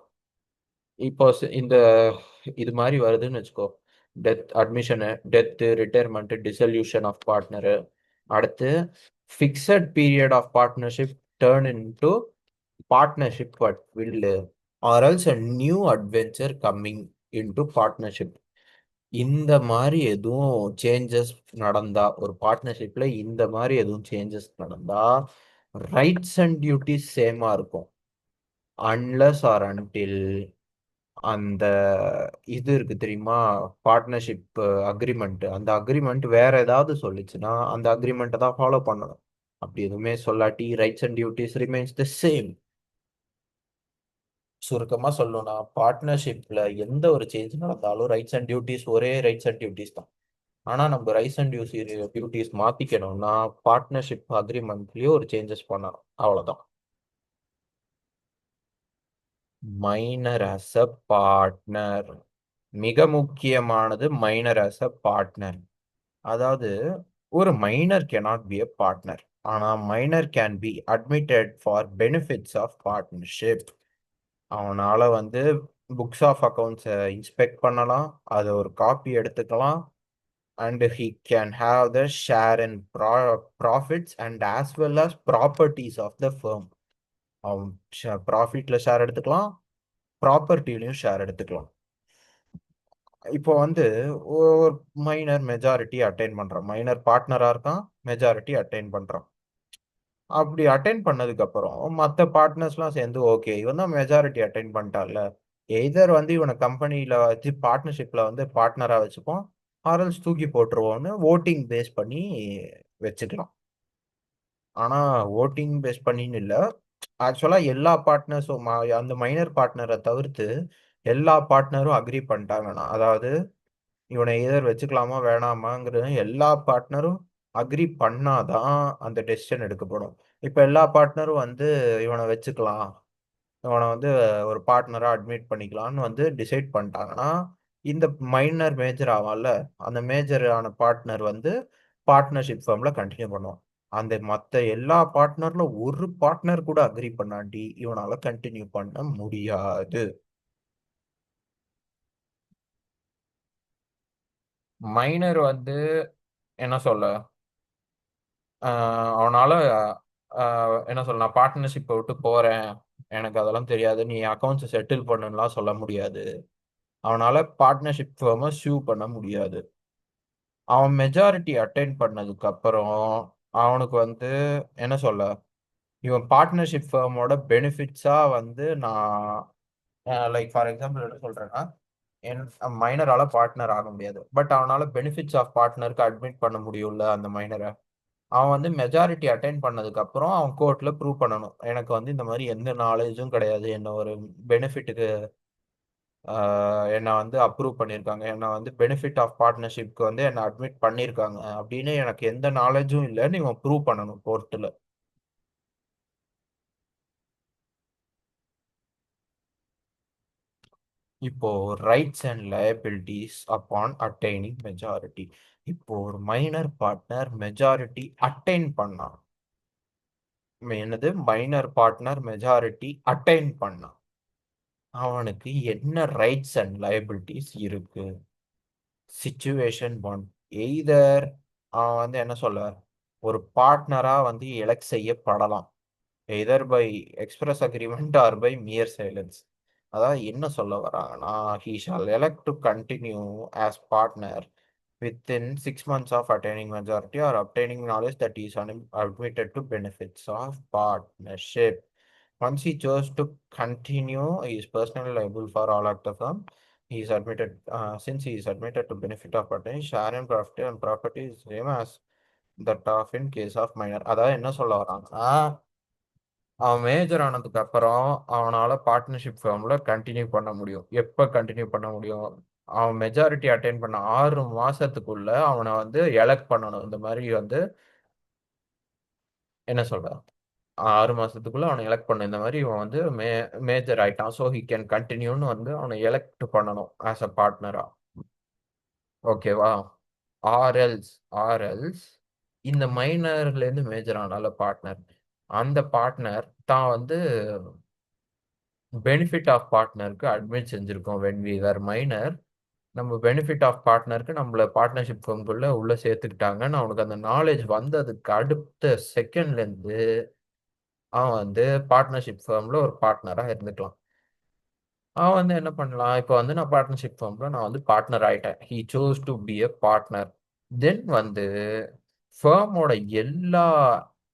இப்போ இந்த இது மாதிரி வருதுன்னு வச்சுக்கோ, admission, death, retirement, dissolution of partner, அடுத்து fixed period of partnership turn into partnership but will or else a new adventure coming into partnership. இந்த மாதிரி எதுவும் சேஞ்சஸ் நடந்தா, ஒரு பார்ட்னர்ஷிப்ல இந்த மாதிரி எதுவும் சேஞ்சஸ் நடந்தா, ரைட்ஸ் அண்ட் டியூட்டிஸ் சேமா இருக்கும். அன்லஸ் ஆர் அன்டில் அந்த இது இருக்கு தெரியுமா, பார்ட்னர்ஷிப் அக்ரிமெண்ட், அந்த அக்ரிமெண்ட் வேற ஏதாவது சொல்லிச்சுன்னா அந்த அக்ரிமெண்ட்டை தான் ஃபாலோ பண்ணணும். அப்படி எதுவுமே சொல்லாட்டி rights and duties remains the same. சுருக்கமா சொல்லணும்னா பார்ட்னர்ஷிப்ல எந்த ஒரு சேஞ்ச் நடந்தாலும் ரைட்ஸ் அண்ட் டியூட்டிஸ் ஒரே ரைட்ஸ் அண்ட் டியூட்டிஸ் தான். ஆனா நம்ம ரைட்ஸ் அண்ட் டியூட்டிஸ் மாத்திக்கணும்னா பார்ட்னர்ஷிப் அக்ரிமெண்ட்லயே ஒரு சேஞ்சஸ் பண்ணணும், அவ்வளவுதான். மைனர் ஆஸ் அ பார்ட்னர், மிக முக்கியமானது மைனர் ஆஸ் அ பார்ட்னர். அதாவது ஒரு minor cannot be a partner, ஆனா minor can be admitted for benefits of partnership. அவனால வந்து புக்ஸ் ஆஃப் அக்கவுண்ட்ஸை இன்ஸ்பெக்ட் பண்ணலாம், அதை ஒரு காப்பி எடுத்துக்கலாம், and he can have the share in profits and as well as properties of the firm. அவன் ப்ராஃபிட்ல ஷேர் எடுத்துக்கலாம், ப்ராப்பர்ட்டிலையும் ஷேர் எடுத்துக்கலாம். இப்போ வந்து ஒரு மைனர் மெஜாரிட்டி அட்டைன் பண்றான், மைனர் பார்ட்னரா இருக்கான், மெஜாரிட்டி அட்டைன் பண்றான். அப்படி அட்டைன் பண்ணதுக்கு அப்புறம் மற்ற பார்ட்னர்ஸ்லாம் சேர்ந்து ஓகே இவன் தான் மெஜாரிட்டி அட்டைன் பண்ணிட்டான்ல, எய்தர் வந்து இவனை கம்பெனியில் வச்சு பார்ட்னர்ஷிப்ல வந்து பார்ட்னரா வச்சுப்போம், ஆர்எல்ஸ் தூக்கி போட்டுருவோம்னு ஓட்டிங் பேஸ் பண்ணி வச்சுக்கலாம். ஆனா ஓட்டிங் பேஸ் பண்ணின்னு இல்லை, ஆக்சுவலா எல்லா பார்ட்னர்ஸும் அந்த மைனர் பார்ட்னரை தவிர்த்து எல்லா பார்ட்னரும் அக்ரி பண்ணிட்டாங்கன்னா, அதாவது இவனை எதர் வச்சுக்கலாமா வேணாமாங்கிறது எல்லா பார்ட்னரும் அக்ரி பண்ணாதான் அந்த டெசிஷன் எடுக்கப்படும். இப்போ எல்லா பார்ட்னரும் வந்து இவனை வச்சுக்கலாம், இவனை வந்து ஒரு பார்ட்னரா அட்மிட் பண்ணிக்கலாம்னு வந்து டிசைட் பண்ணிட்டாங்கன்னா, இந்த மைனர் மேஜர் ஆவான்ல, அந்த மேஜரான பார்ட்னர் வந்து பார்ட்னர்ஷிப் ஃபார்ம்ல கண்டினியூ பண்ணுவான். அந்த மற்ற எல்லா பார்ட்னர்ல ஒரு பார்ட்னர் கூட அக்ரி பண்ணாட்டி இவனால கண்டினியூ பண்ண முடியாது. மைனர் வந்து என்ன சொல்ல, அவனால என்ன சொல்ல, நான் பார்ட்னர்ஷிப்பை விட்டு போறேன், எனக்கு அதெல்லாம் தெரியாது, நீ அக்கௌண்ட்ஸை செட்டில் பண்ணுலாம் சொல்ல முடியாது. அவனால பார்ட்னர்ஷிப் ஃபேர்மை சூ பண்ண முடியாது. அவன் மெஜாரிட்டி அட்டைன் பண்ணதுக்கு அப்புறம் அவனுக்கு வந்து என்ன சொல்ல, இவன் பார்ட்னர்ஷிப் ஃபேர்மோட பெனிஃபிட்ஸா வந்து நான் லைக் ஃபார் எக்ஸாம்பிள் என்ன சொல்றேன்னா, என் மைனரால பார்ட்னர் ஆக முடியாது, பட் அவனால பெனிஃபிட்ஸ் ஆஃப் பார்ட்னருக்கு அட்மிட் பண்ண முடியும்ல அந்த மைனரை. அவன் வந்து மெஜாரிட்டி அட்டைன் பண்ணதுக்கு அப்புறம் அவன் கோர்ட்ல ப்ரூவ் பண்ணணும், எனக்கு வந்து இந்த மாதிரி எந்த நாலேஜும் கிடையாது, என்ன ஒரு பெனிஃபிட்டுக்கு என்னை வந்து அப்ரூவ் பண்ணியிருக்காங்க, என்னை வந்து பெனிஃபிட் ஆஃப் பார்ட்னர்ஷிப்க்கு வந்து என்னை அட்மிட் பண்ணியிருக்காங்க அப்படின்னு எனக்கு எந்த நாலேஜும் இல்லைன்னு இவன் ப்ரூவ் பண்ணணும் கோர்ட்டில். இப்போ rights and liabilities upon attaining majority. இப்போ ஒரு மைனர் பார்ட்னர் மெஜாரிட்டி அட்டைன் பண்ணான், என்னது மைனர் பார்ட்னர் மெஜாரிட்டி அட்டைன் பண்ணான், அவனுக்கு என்ன ரைட்ஸ் அண்ட் லயபிலிட்டிஸ் இருக்கு? சிச்சுவேஷன் ஒன், எய்தர் அவன் வந்து என்ன சொல்ல, ஒரு பார்ட்னரா வந்து எலெக்ட் செய்யப்படலாம், either by express agreement or by mere silence. அதாவது என்ன சொல்ல வராங்கன்னா, he shall elect to continue as partner within 6 months of attaining majority or obtaining knowledge that he is admitted to benefits of partnership. Once he chose to continue, he is personally liable for all act of firm. He is admitted, since he is admitted to benefit of partnership, share in profit and property is same as that of in case of minor. அதாவது என்ன சொல்ல வராங்கன்னா, அவன் மேஜர் ஆனதுக்கு அப்புறம் அவனால பார்ட்னர்ஷிப் ஃபார்ம்ல கண்டினியூ பண்ண முடியும். எப்ப கண்டினியூ பண்ண முடியும்? அவன் மெஜாரிட்டி அட்டைன் பண்ண 6 மாசத்துக்குள்ள அவனை வந்து எலெக்ட் பண்ணணும். இந்த மாதிரி வந்து என்ன சொல்ற, 6 மாசத்துக்குள்ள அவனை எலெக்ட் பண்ணணும். இந்த மாதிரி இவன் வந்து மேஜர் ஆயிட்டான், ஸோ ஹி கேன் கண்டினியூன்னு வந்து அவனை எலெக்ட் பண்ணணும் ஆஸ் அ பார்ட்னரா. ஓகேவா? ஆர்எல்ஸ் ஆர்எல்ஸ் இந்த மைனர்லேருந்து மேஜர் ஆனால பார்ட்னர், அந்த பார்ட்னர் தான் வந்து பெனிஃபிட் ஆஃப் பார்ட்னருக்கு அட்மிட் செஞ்சிருக்கோம். வென் வி ஆர் மைனர், நம்ம பெனிஃபிட் ஆஃப் பார்ட்னருக்கு நம்மள பார்ட்னர்ஷிப் ஃபர்ம்குள்ள உள்ள சேர்த்துக்கிட்டாங்கன்னு அவனுக்கு அந்த நாலேஜ் வந்ததுக்கு அடுத்த செகண்ட்லேருந்து அவன் வந்து பார்ட்னர்ஷிப் ஃபர்ம்ல ஒரு பார்ட்னரா இருந்துக்கலாம். அவன் வந்து என்ன பண்ணலாம், இப்போ வந்து நான் பார்ட்னர்ஷிப் ஃபர்ம்ல நான் வந்து பார்ட்னர் ஆயிட்டேன். He choose to be a partner. Then வந்து ஃபர்மோட எல்லா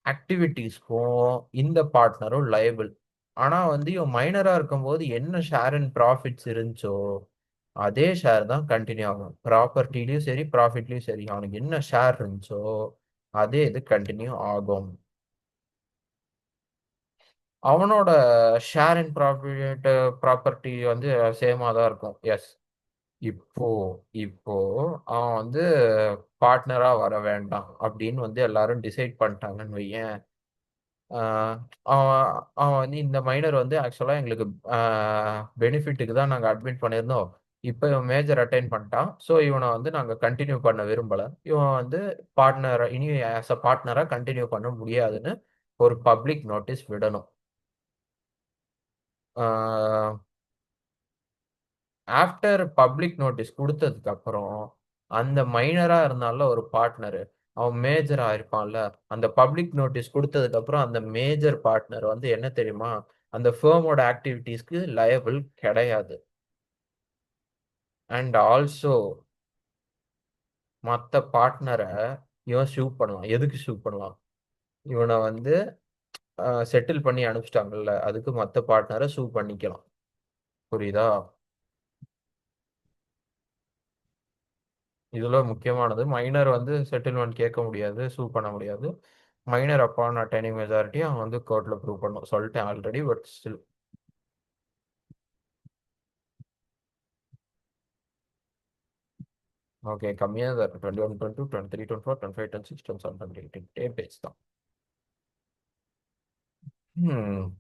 ஆக்டிவிட்டீஸ்க்கும் இந்த பார்ட்னரும் லைபிள். ஆனா வந்து இவன் மைனரா இருக்கும்போது என்ன ஷேர் அண்ட் ப்ராஃபிட்ஸ் இருந்துச்சோ அதே ஷேர் தான் கண்டினியூ ஆகும். ப்ராப்பர்ட்டிலையும் சரி ப்ராஃபிட்லையும் சரி அவனுக்கு என்ன ஷேர் இருந்துச்சோ அதே இது கண்டினியூ ஆகும். அவனோட ஷேர் அண்ட் ப்ராஃபிட் ப்ராப்பர்ட்டி வந்து சேமா தான் இருக்கும். எஸ். இப்போ இப்போ அவன் வந்து பார்ட்னரா வர வேண்டாம் அப்படின்னு வந்து எல்லாரும் டிசைட் பண்ணிட்டாங்கன்னு வையேன். ஆஹ் அவன் அவன் வந்து இந்த மைனர் வந்து ஆக்சுவலா எங்களுக்கு பெனிஃபிட்டுக்கு தான் நாங்கள் அட்மிட் பண்ணியிருந்தோம். இப்போ இவன் மேஜர் அட்டைன் பண்ணிட்டான், ஸோ இவனை வந்து நாங்கள் கண்டினியூ பண்ண விரும்பல. இவன் வந்து பார்ட்னர் இனி ஆஸ் அ பார்ட்னரா கண்டினியூ பண்ண முடியாதுன்னு ஒரு பப்ளிக் நோட்டீஸ் விடணும். ஆஃப்டர் பப்ளிக் நோட்டீஸ் கொடுத்ததுக்கு அப்புறம் அந்த மைனரா இருந்தால ஒரு பார்ட்னர் அவன் மேஜரா இருப்பான்ல, அந்த பப்ளிக் நோட்டீஸ் கொடுத்ததுக்கு அப்புறம் அந்த மேஜர் பார்ட்னர் வந்து என்ன தெரியுமா, அந்த ஃபேமோட ஆக்டிவிட்டீஸ்க்கு லயபிள் கிடையாது. அண்ட் ஆல்சோ மற்ற பார்ட்னரை இவன் சூ பண்ணலாம். எதுக்கு சூ பண்ணலாம், இவனை வந்து செட்டில் பண்ணி அனுப்பிச்சிட்டாங்கல்ல, அதுக்கு மற்ற பார்ட்னரை சூ பண்ணிக்கலாம். புரியுதா? இதுல முக்கியமானது, மைனர் வந்து செட்டில்மெண்ட் கேட்க முடியாது, சூ பண்ண முடியாது. மைனர் அப்பான் அட்டைனிங் மெஜாரிட்டி அவன் வந்து கோர்ட்ல ப்ரூவ் பண்ணும். சொல்லிட்டேன் ஆல்ரெடி, பட் ஸ்டில். ஓகே, கம்மியாக தான் இருக்கு. 21, 22, 23, 24, 25, 26, 27, 28 டே பேஜ் தான். Hmm.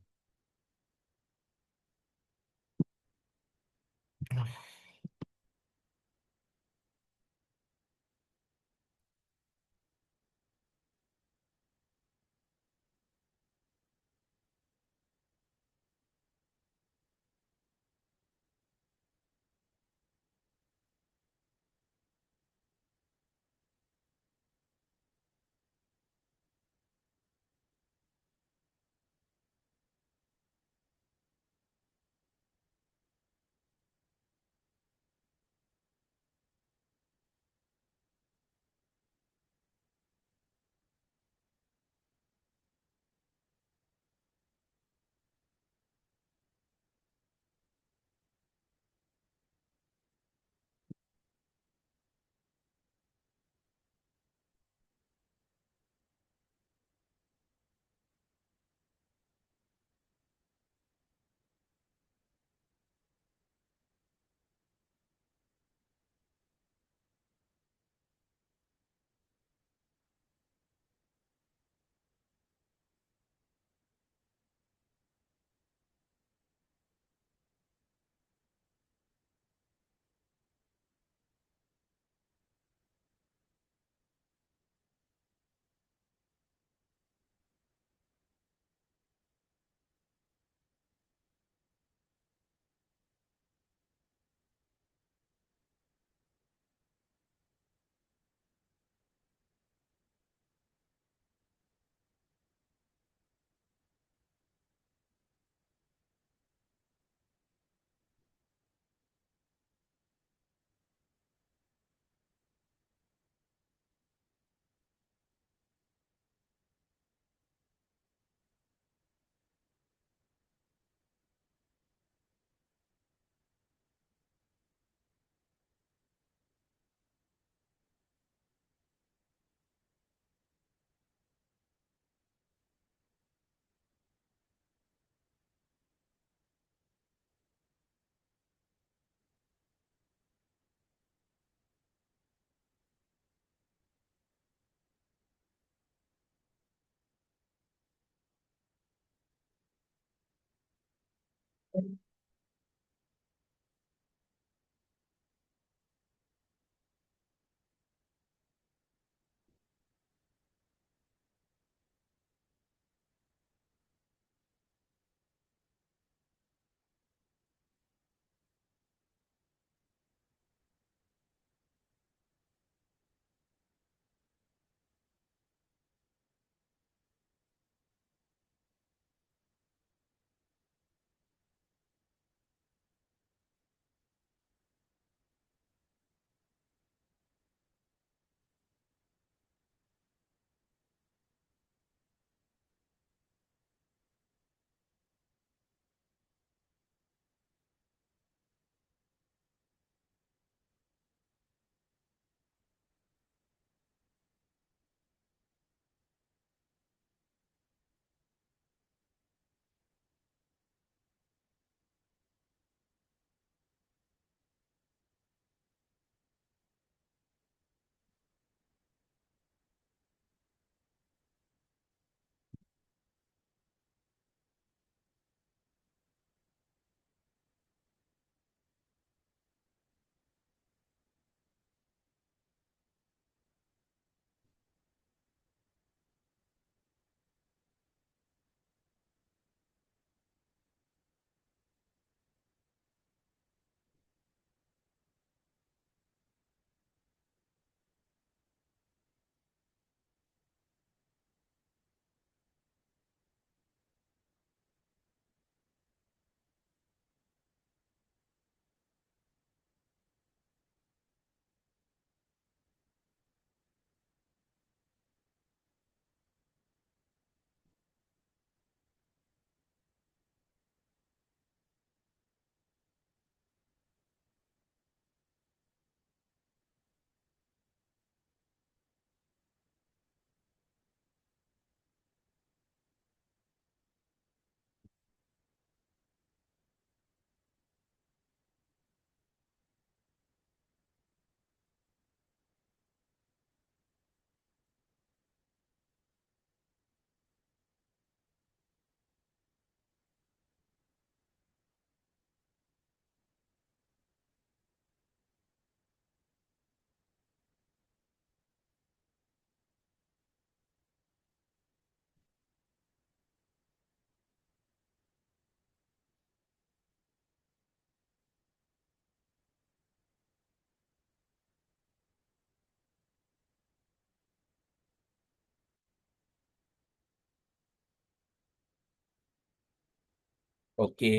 Okay.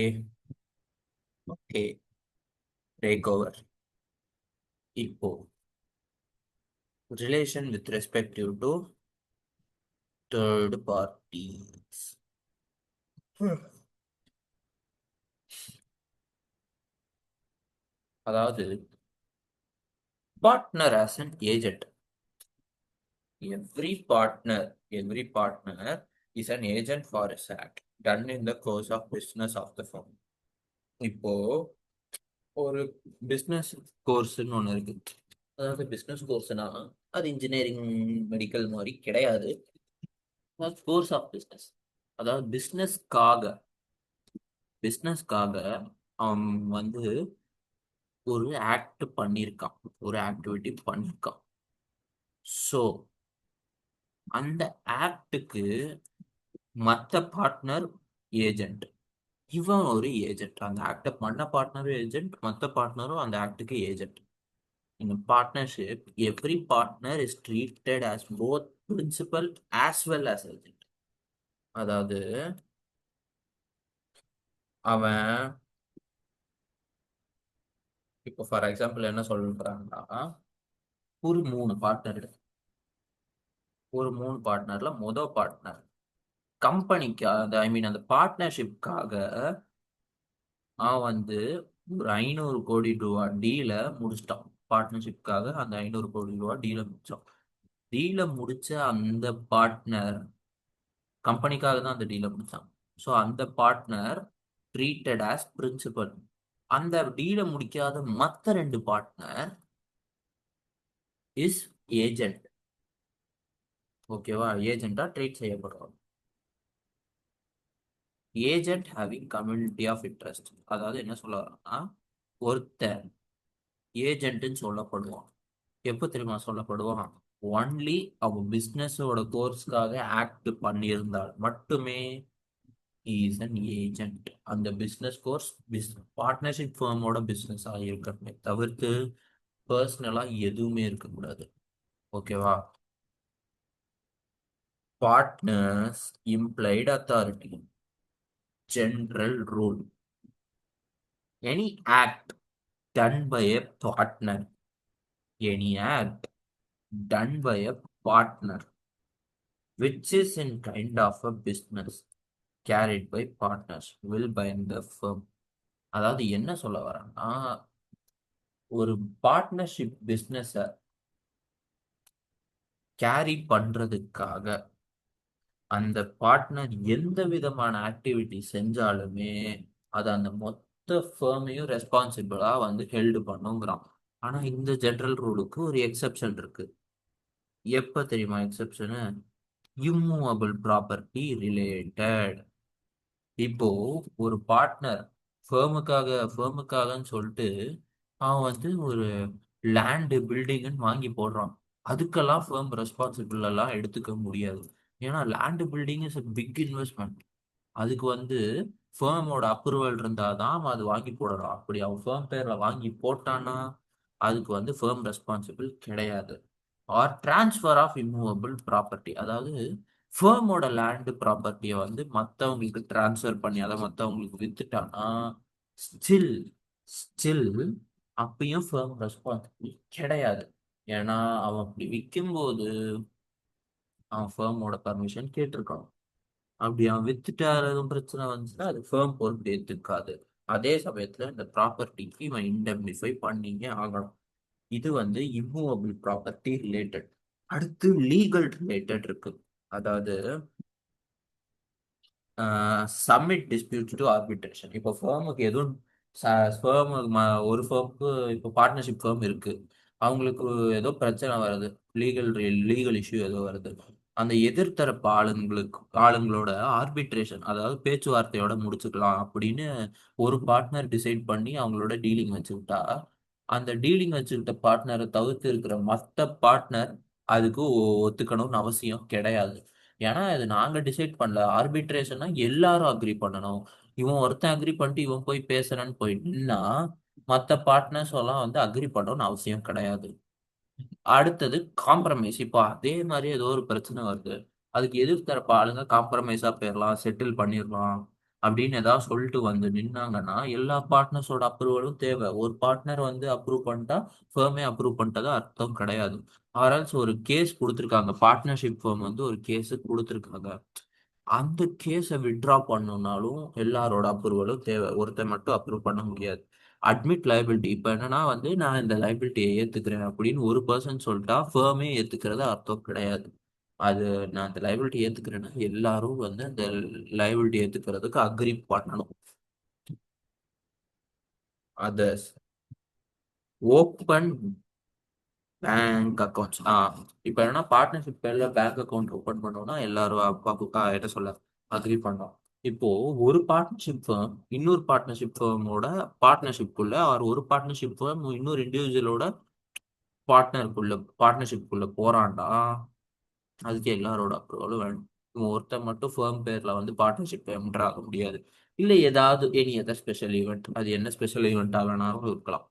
Okay. Take over. இப்போ relation with respective to third parties. அதாவது partner as an agent. Every partner, every partner is an agent for a act done in the course of business of the firm. இப்போ ஒரு பிஸ்னஸ் கோர்ஸ்ன்னு ஒன்று இருக்கு. அதாவது பிஸ்னஸ் கோர்ஸ்னா அது இன்ஜினியரிங் மெடிக்கல் மாதிரி கிடையாது. Course of business. அதாவது பிஸ்னஸ்க்காக அவன் வந்து ஒரு ஆக்ட் பண்ணியிருக்கான், ஒரு ஆக்டிவிட்டி பண்ணியிருக்கான். ஸோ அந்த ஆக்டுக்கு மற்ற பார்ட்னர் ஏஜென்ட். இவன் ஒரு ஏஜென்ட். அந்த ஆக்ட பண்ண பார்ட்னரும் ஏஜென்ட், மற்ற பார்ட்னரும் அந்த ஆக்டுக்கு agent. In a partnership, every partner is treated as both principal as well as agent. அதாவது அவன் இப்போ ஃபார் எக்ஸாம்பிள் என்ன சொல்றாங்கன்னா, ஒரு மூணு பார்ட்னர், ஒரு மூணு பார்ட்னர்ல மொதல் பார்ட்னர் கம்பெனிக்கு, ஐ மீன் அந்த பார்ட்னர்ஷிப்காக அவன் வந்து ஒரு 500 கோடி ரூபா டீலை முடிச்சிட்டான். பார்ட்னர்ஷிப்காக அந்த 500 கோடி ரூபா டீலை முடிச்சான். டீலை முடிச்ச அந்த பார்ட்னர் கம்பெனிக்காக தான் அந்த டீலை முடிச்சான். ஸோ அந்த பார்ட்னர் ட்ரீட்டட் ஆஸ் பிரின்சிபல். அந்த டீலை முடிக்காத மற்ற ரெண்டு பார்ட்னர் இஸ் ஏஜென்ட். ஓகேவா? ஏஜென்ட்டா ட்ரீட் செய்யப்படுவாங்க. Agent having community of interest. அதாவது என்ன சொல்ல வரோம்னா, ஒருத்தர் ஏஜென்ட்னு சொல்லப்படுவான். எப்போ தெரியுமா சொல்லப்படுவான்? ஒன்லி அவன் பிஸ்னஸோட கோர்ஸ்க்காக ஆக்ட் பண்ணியிருந்தால் மட்டுமே இஸ் அன் ஏஜென்ட். அந்த பிஸ்னஸ் கோர்ஸ் பார்ட்னர்ஷிப் ஃபர்மோட பிஸ்னஸ் ஆகியிருக்கணுமே தவிர்த்து பர்சனலா எதுவுமே இருக்கக்கூடாது. ஓகேவா? Partners implied authority. General rule: any act done by a partner, any act done by a partner which is in kind of a business carried by partners will bind the firm. அதாவது என்ன சொல்ல வரேன்னா, ஒரு பார்ட்னர்ஷிப் பிஸ்னஸ கேரி பண்றதுக்காக அந்த பார்ட்னர் எந்த விதமான ஆக்டிவிட்டி செஞ்சாலுமே அது அந்த மொத்த ஃபேமையும் ரெஸ்பான்சிபிளா வந்து ஹெல்டு பண்ணுங்கிறான். ஆனா இந்த ஜெனரல் ரூலுக்கு ஒரு எக்ஸெப்ஷன் இருக்கு. எப்ப தெரியுமா எக்ஸெப்ஷனு? Immovable property related. இப்போ ஒரு பார்ட்னர் ஃபேமுக்காகன்னு சொல்லிட்டு அவன் வந்து ஒரு லேண்டு பில்டிங்னு வாங்கி போடுறான். அதுக்கெல்லாம் ஃபேம் ரெஸ்பான்சிபிள் எல்லாம் எடுத்துக்க முடியாது. ஏன்னா land building is a big investment. அதுக்கு வந்து ஃபேமோட அப்ரூவல் இருந்தால் தான் அவன் அது வாங்கி போடலாம். அப்படி அவன் ஃபேம் பேரில் வாங்கி போட்டான்னா அதுக்கு வந்து ஃபேம் ரெஸ்பான்சிபிள் கிடையாது. Or transfer of immovable property. அதாவது ஃபேமோட லேண்டு ப்ராப்பர்ட்டியை வந்து மற்றவங்களுக்கு டிரான்ஸ்ஃபர் பண்ணி அதை மற்றவங்களுக்கு வித்துட்டான்னா ஸ்டில் ஸ்டில் அப்பயும் ஃபேம் ரெஸ்பான்சிபிள் கிடையாது. ஏன்னா அவன் அப்படி விற்கும்போது அவன் ஃபேமோட பர்மிஷன் கேட்டிருக்கான். அப்படி அவன் வித்துட்டாரு பிரச்சனை வந்துச்சுன்னா அது ஃபேம் பொறுப்பு ஏற்றுக்காது. அதே சமயத்துல இந்த ப்ராப்பர்ட்டிக்கு இவன் இண்டெம்னிஃபை பண்ணிங்க ஆகணும். இது வந்து இம்மூவபிள் ப்ராப்பர்ட்டி ரிலேட்டட். அடுத்து லீகல் ரிலேட்டட் இருக்கு. அதாவது சப்மிட் டிஸ்பியூட்ஸ் டு ஆர்பிட்ரேஷன். இப்போ ஃபேமுக்கு எதுவும் ஃபேம் ஒரு ஃபேமுக்கு இப்போ பார்ட்னர்ஷிப் ஃபேம் இருக்கு, அவங்களுக்கு ஏதோ பிரச்சனை வருது, லீகல் இஷ்யூ ஏதோ வருது. அந்த எதிர்த்தரப்பு ஆளுங்களோட ஆர்பிட்ரேஷன், அதாவது பேச்சுவார்த்தையோட முடிச்சுக்கலாம் அப்படின்னு ஒரு பார்ட்னர் டிசைட் பண்ணி அவங்களோட டீலிங் வச்சுக்கிட்டா, அந்த டீலிங் வச்சுக்கிட்ட பார்ட்னரை தவிர்த்து இருக்கிற மற்ற பார்ட்னர் அதுக்கு ஒத்துக்கணும்னு அவசியம் கிடையாது. ஏன்னா இது நாங்க டிசைட் பண்ணல. ஆர்பிட்ரேஷன்னா எல்லாரும் அக்ரி பண்ணணும். இவன் ஒருத்தன் அக்ரி பண்ணிட்டு இவன் போய் பேசுறான்னு போய் நின்னா மற்ற பார்ட்னர்ஸ் எல்லாம் வந்து அக்ரி பண்ணணும்னு அவசியம் கிடையாது. அடுத்தது காம்ப்ரமைஸ். இப்போ அதே மாதிரி ஏதோ ஒரு பிரச்சனை வருது, அதுக்கு எதிர்த்தரப்பு ஆளுங்க காம்ப்ரமைஸா போயிடலாம், செட்டில் பண்ணிடலாம். அப்படின்னு ஏதாவது சொல்லிட்டு வந்து நின்னாங்கன்னா எல்லா பார்ட்னர்ஸோட அப்ரூவலும் தேவை. ஒரு பார்ட்னர் வந்து அப்ரூவ் பண்ணிட்டா ஃபேமே அப்ரூவ் பண்ணிட்டதா அர்த்தம் கிடையாது. ஆர்எல்ஸ் ஒரு கேஸ் கொடுத்துருக்காங்க, பார்ட்னர்ஷிப் ஃபேம் வந்து ஒரு கேஸ் கொடுத்துருக்காங்க, அந்த கேஸை வித்ட்ரா பண்ணணும்னாலும் எல்லாரோட அப்ரூவலும் தேவை. ஒருத்தர் மட்டும் அப்ரூவ் பண்ண முடியாது. அட்மிட் லைபிலிட்டி இப்போ என்னன்னா வந்து நான் இந்த லைபிலிட்டியை ஏத்துக்கிறேன் அப்படின்னு ஒரு பர்சன் சொல்லிட்டா ஃபேமே ஏத்துக்கிறது அர்த்தம் கிடையாது. அது நான் அந்த லைபிலிட்டி ஏத்துக்கிறேன்னா எல்லாரும் வந்து அந்த லைபிலிட்டி ஏத்துக்கிறதுக்கு அக்ரி பண்ணணும். Others open bank accounts. இப்போ என்னன்னா பார்ட்னர்ஷிப் பேர்ல பேங்க் அக்கௌண்ட் ஓபன் பண்ணோம்னா எல்லாரும் என்ன சொல்ல அக்ரி பண்ணோம். இப்போ ஒரு பார்ட்னர்ஷிப் ஃபர்ம் இன்னொரு பார்ட்னர்ஷிப் ஃபர்மோட பார்ட்னர்ஷிப்குள்ள ஒரு பார்ட்னர்ஷிப் ஃபர்ம் இன்னொரு இண்டிவிஜுவலோட பார்ட்னருக்குள்ள பார்ட்னர்ஷிப்குள்ள போறான்டா, அதுக்கு எல்லாரோட அப்ரூவலும் வேணும். இவன் ஒருத்தன் மட்டும் ஃபர்ம் பேர்ல வந்து பார்ட்னர்ஷிப் என்டர் ஆக முடியாது. இல்லை ஏதாவது எனி எதர் ஸ்பெஷல் ஈவெண்ட், அது என்ன ஸ்பெஷல் ஈவெண்ட்டாக வேணாலும் இருக்கலாம்.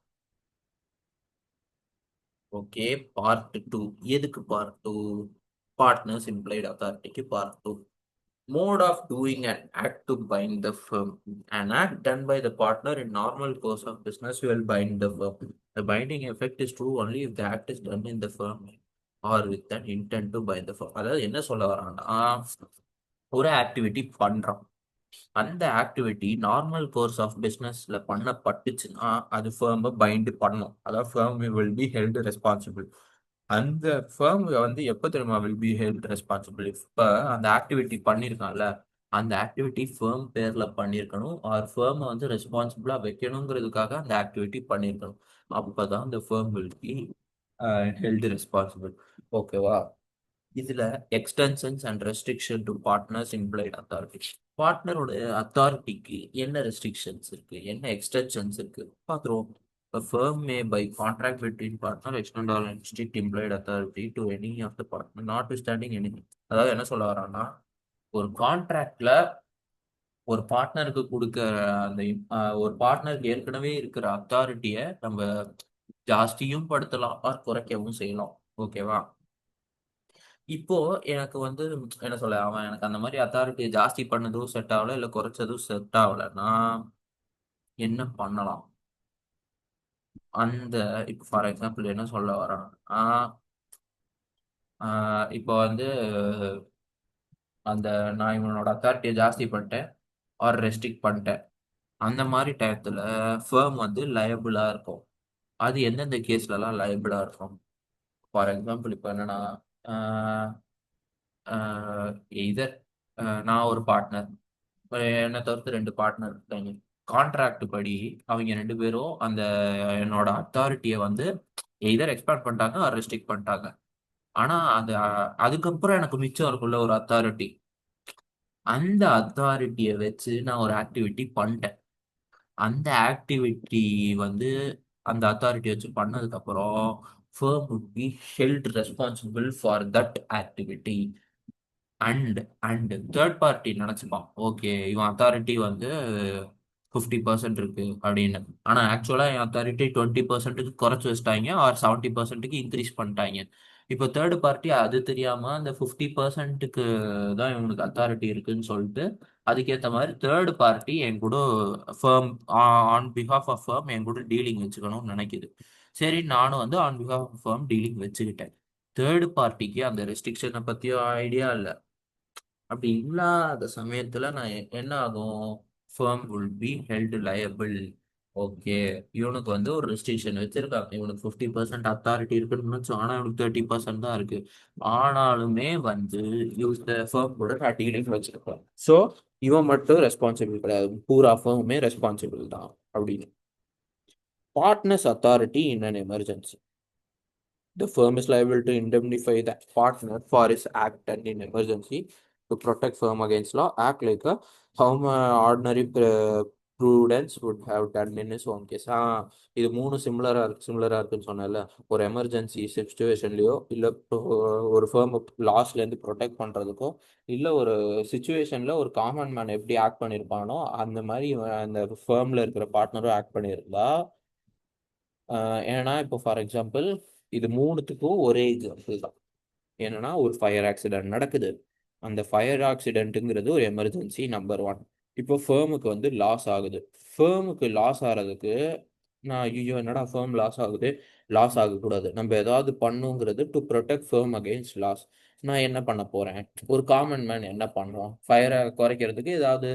Okay, part two. எதுக்கு பார்ட் டூ? பார்ட்னர்ஸ் இம்ப்ளைட் அத்தாரிட்டிக்கு part two. Mode of doing an act to bind the firm. An act done by the partner in normal course of business will bind the firm. The binding effect is true only if the act is done in the firm or with an intent to bind the firm. அதாவது என்ன சொல்ல வராங்கன்னா, ஒரு ஆக்டிவிட்டி பண்றோம், அந்த ஆக்டிவிட்டி நார்மல் கோர்ஸ் ஆஃப் பிஸ்னஸ்ல பண்ணப்பட்டுச்சுன்னா அது ஃபேர்மை பைண்ட் பண்ணும். அதாவது firm will be held responsible. அந்த ஃபேர்ம் வந்து எப்போ தெரியுமா வில் பி ஹெல்ட் ரெஸ்பான்சிபிள்? இப்போ அந்த ஆக்டிவிட்டி பண்ணியிருக்கான்ல, அந்த ஆக்டிவிட்டி ஃபேர்ம் பேர்ல பண்ணியிருக்கணும், ஆர் ஃபேர்மை வந்து ரெஸ்பான்சிபிளா வைக்கணுங்கிறதுக்காக அந்த ஆக்டிவிட்டி பண்ணியிருக்கணும். அப்பதான் அந்த firm will be held responsible. ஓகேவா? இதுல extensions and restriction to partners implied authority. பார்ட்னரோட அத்தாரிட்டிக்கு என்ன ரெஸ்ட்ரிக்ஷன்ஸ் இருக்கு, என்ன எக்ஸ்டென்ஷன்ஸ் இருக்கு பார்த்துருவோம். A firm may by contract between partner extend or restrict implied authority to any of the partner notwithstanding anything. அதாவது என்ன சொல்ல வரான்னா, ஒரு கான்ட்ராக்ட்ல ஒரு பார்ட்னருக்கு கொடுக்க அந்த ஒரு பார்ட்னருக்கு ஏற்கனவே இருக்கிற அத்தாரிட்டியை நம்ம ஜாஸ்தியும் படுத்தலாம் ஆர் குறைக்கவும் செய்யலாம். ஓகேவா? இப்போ எனக்கு வந்து என்ன சொல்ல, அவன் எனக்கு அந்த மாதிரி அத்தாரிட்டியை ஜாஸ்தி பண்ணதும் செட் ஆகல, இல்லை குறைச்சதும் செட் ஆகலைன்னா என்ன பண்ணலாம்? அந்த இப்போ ஃபார் எக்ஸாம்பிள் என்ன சொல்ல வரான், இப்போ வந்து அந்த நான் இவனோட அத்தாரிட்டியை ஜாஸ்தி பண்ணிட்டேன் ஆர் ரெஸ்ட்ரிக்ட் பண்ணிட்டேன், அந்த மாதிரி டயத்துல ஃபேர்ம் வந்து லயபிளா இருக்கும். அது எந்தெந்த கேஸ்லலாம் லயபிளா இருக்கும்? ஃபார் எக்ஸாம்பிள் இப்போ என்னன்னா, இதர் நான் ஒரு பார்ட்னர், என்னை தவிர்த்து ரெண்டு பார்ட்னர் இருக்காங்க. கான்ட்ராக்ட் படி அவங்க ரெண்டு பேரும் அந்த என்னோட அத்தாரிட்டியை வந்து எதர் எக்ஸ்பேண்ட் பண்ணிட்டாங்க ஆர் ரெஸ்ட்ரிக்ட் பண்ணிட்டாங்க. ஆனா அது அதுக்கப்புறம் எனக்கு மிச்சம் இருக்குள்ள ஒரு அத்தாரிட்டி, அந்த அத்தாரிட்டியை வச்சு நான் ஒரு ஆக்டிவிட்டி பண்ணிட்டேன். அந்த ஆக்டிவிட்டி வந்து அந்த அத்தாரிட்டி வச்சு பண்ணதுக்கு அப்புறம் firm would be held responsible for that activity. And and third party நினைச்சுப்பான், ஓகே இவன் அத்தாரிட்டி வந்து 50% இருக்கு அப்படின்னு, ஆனா ஆக்சுவலா என் அத்தாரிட்டி 20%க்கு குறைச்சு வச்சுட்டாங்க ஆர் 70%க்கு இன்க்ரீஸ் பண்ணிட்டாங்க. இப்போ தேர்ட் பார்ட்டி அது தெரியாம அந்த 50%க்கு தான் இவனுக்கு அத்தாரிட்டி இருக்குன்னு சொல்லிட்டு அதுக்கேற்ற மாதிரி தேர்ட் பார்ட்டி என் கூட firm on behalf of firm என் கூட டீலிங் வச்சுக்கணும்னு நினைக்குது. சரி, நானும் வந்து on behalf of firm dealing வச்சுக்கிட்டேன். தேர்ட் பார்ட்டிக்கு அந்த ரெஸ்ட்ரிக்ஷனை பத்தியும் ஐடியா இல்லை. அப்படி இல்லாத சமயத்துல நான் என்ன ஆகும்? Firm will be held liable. Okay, இவனுக்கு வந்து ஒரு ரெஸ்ட்ரிக்ஷன் வச்சிருக்காங்க, இவனுக்கு 50% அத்தாரிட்டி இருக்குன்னு வச்சோம், ஆனா இவனுக்கு 30% தான் இருக்கு. ஆனாலுமே வந்து இந்த ஃபர்ம் கூட நான் டீலிங் வச்சிருக்கேன். ஸோ இவன் மட்டும் ரெஸ்பான்சிபிள் கிடையாது, பூரா ஃபர்முமே ரெஸ்பான்சிபிள் தான் அப்படின்னு. Partners authority in an emergency. The firm is liable to indemnify the partner for his act and in emergency to protect firm against law, act like a how ordinary prudence would have done in his own case. இது மூணு சிமிலரா இருக்குன்னு சொன்னேன்ல. ஒரு எமர்ஜென்சி சுச்சுவேஷன்லயோ இல்லை ஒரு ஃபேர்ம் லாஸ்லேருந்து ப்ரொடெக்ட் பண்ணுறதுக்கோ, இல்லை ஒரு சுச்சுவேஷனில் ஒரு காமன் மேன் எப்படி ஆக்ட் பண்ணியிருப்பானோ அந்த மாதிரி அந்த ஃபேர்மில் இருக்கிற பார்ட்னரும் ஆக்ட் பண்ணியிருந்தா, ஏன்னா இப்போ ஃபார் எக்ஸாம்பிள் இது மூணுத்துக்கும் ஒரே எக்ஸாம்பிள் தான். என்னன்னா ஒரு ஃபயர் ஆக்சிடென்ட் நடக்குது, அந்த ஃபயர் ஆக்சிடென்ட்டுங்கிறது ஒரு எமர்ஜென்சி நம்பர் 1. இப்போ ஃபேமுக்கு வந்து லாஸ் ஆகுது. ஃபேமுக்கு லாஸ் ஆகிறதுக்கு நான் ஐயோ என்னடா ஃபேம் லாஸ் ஆகுது, லாஸ் ஆகக்கூடாது, நம்ம ஏதாவது பண்ணுங்கிறது to protect firm against loss. நான் என்ன பண்ண போறேன்? ஒரு காமன் மேன் என்ன பண்ணுவான்? ஃபயரை குறைக்கிறதுக்கு ஏதாவது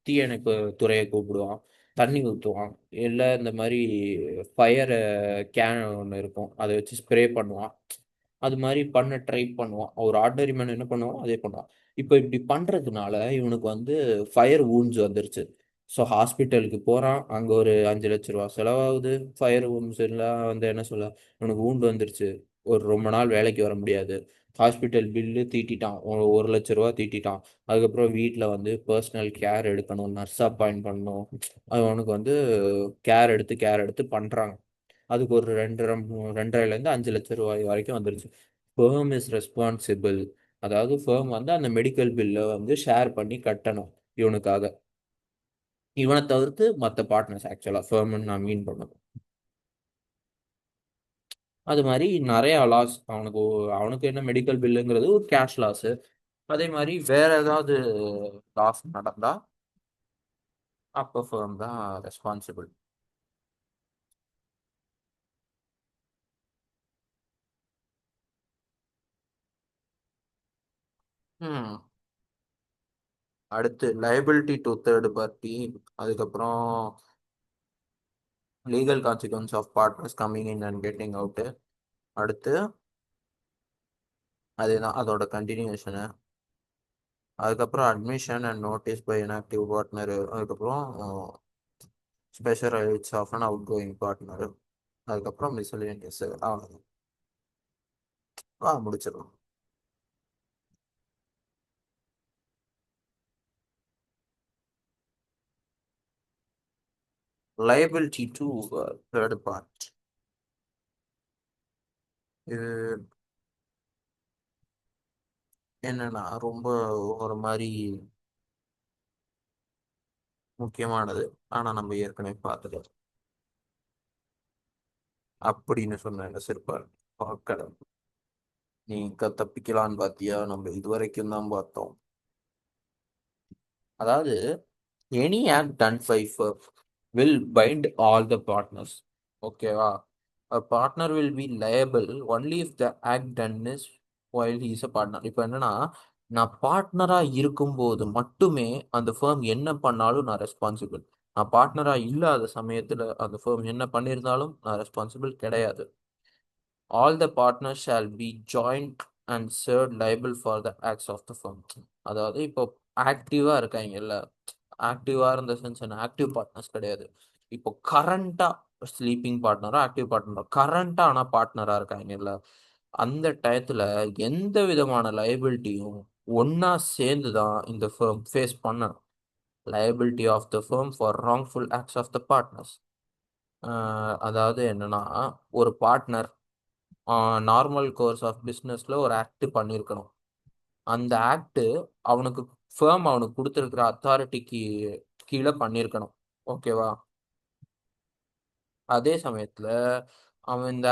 தீயணைப்பு துறையை கூப்பிடுவான், தண்ணி ஊற்றுவான், இல்லை இந்த மாதிரி ஃபயர் கேன் ஒன்று இருக்கும் அதை வச்சு ஸ்ப்ரே பண்ணுவான். அது மாதிரி பண்ண ட்ரை பண்ணுவான். ஒரு ஆர்டினரி மேன் என்ன பண்ணுவான் அதே பண்ணுவான். இப்போ இப்படி பண்றதுனால இவனுக்கு வந்து ஃபயர் வூண்ட்ஸ் வந்துருச்சு. ஸோ ஹாஸ்பிட்டலுக்கு போறான், அங்க ஒரு 5 லட்ச ரூபா செலவாகுது. ஃபயர் வூண்ட்ஸ் எல்லாம் வந்து என்ன சொல்ல, இவனுக்கு வூண்டு வந்துருச்சு, ஒரு ரொம்ப நாள் வேலைக்கு வர முடியாது. ஹாஸ்பிட்டல் பில்லு தீட்டிட்டான், 1 லட்ச ரூபா தீட்டிட்டான். அதுக்கப்புறம் வீட்டில் வந்து பர்சனல் கேர் எடுக்கணும், நர்ஸ் அப்பாயிண்ட் பண்ணணும். அது அவனுக்கு வந்து கேர் எடுத்து பண்றாங்க. அதுக்கு ஒரு 2.5 5 லட்ச ரூபாய் வரைக்கும் வந்துருச்சு. Firm is responsible. அதாவது ஃபேம் வந்து அந்த மெடிக்கல் பில்லை வந்து ஷேர் பண்ணி கட்டணும் இவனுக்காக. இவனை தவிர்த்து மற்ற பார்ட்னர்ஸ் ஆக்சுவலாக ஃபேம்னு நான் மீன் பண்ணணும். அது மாதிரி நிறைய லாஸ் அவனுக்கு. அவனுக்கு என்ன மெடிக்கல் பில்லுங்கிறது ஒரு கேஷ் லாஸு. அதே மாதிரி வேற ஏதாவது லாஸ் நடந்தா அப்போ ஃபேம் தான் ரெஸ்பான்சிபிள். ம் அடுத்து லைபிலிட்டி டு தேர்ட் பார்ட்டி. அதுக்கப்புறம் legal consequence of partners coming in and getting out. அடுத்து அதுதான் அதோட கண்டினியூஷனு. அதுக்கப்புறம் admission and notice by inactive partner. அதுக்கப்புறம் special rights of an outgoing partner. அதுக்கப்புறம் மிஸ்செலேனியஸ். முடிச்சிடலாம். Liability to third part. இது என்னன்னா ரொம்ப ஒரு மாதிரி முக்கியமானது. ஆனா நம்ம ஏற்கனவே பார்த்துட்டோம் அப்படின்னு சொன்ன சிற்பார் பார்க்கல. நீ தப்பிக்கலான்னு பார்த்தியா? நம்ம இதுவரைக்கும் தான் பார்த்தோம். அதாவது any act done by firm will bind all the partners. ஓகேவா? A partner will be liable only if the act done is while he is a partner. இப்போ என்னன்னா, நான் பார்ட்னரா இருக்கும்போது மட்டுமே அந்த ஃபேம் என்ன பண்ணாலும் நான் ரெஸ்பான்சிபிள். நான் பார்ட்னரா இல்லாத சமயத்துல அந்த ஃபேம் என்ன பண்ணியிருந்தாலும் நான் ரெஸ்பான்சிபிள் கிடையாது. All the partners shall be joint and served liable for the acts of the firm. அதாவது இப்போ ஆக்டிவா இருக்காங்கல்ல, ஆக்டிவா இருந்த சென்ஸ் என்ன, ஆக்டிவ் பார்ட்னர்ஸ் கிடையாது. இப்போ கரண்டா ஸ்லீப்பிங் பார்ட்னரா ஆக்டிவ் பார்ட்னரா கரண்டா ஆனா பார்ட்னரா இருக்காங்கல்ல, அந்த டயத்துல எந்த விதமான லைபிலிட்டியும் ஒன்னா சேர்ந்து தான் இந்த ஃபேம் ஃபேஸ் பண்ணணும். liability of the firm for wrongful acts of the partners. அதாவது என்னன்னா, ஒரு பார்ட்னர் நார்மல் கோர்ஸ் ஆஃப் பிஸ்னஸ்ல ஒரு ஆக்ட் பண்ணியிருக்கணும். அந்த ஆக்ட் அவனுக்கு அவனுக்கு கொடுத்துருக்கிற அத்தாரிட்டிக்கு கீழே பண்ணியிருக்கணும். ஓகேவா? அதே சமயத்துல அவன் இந்த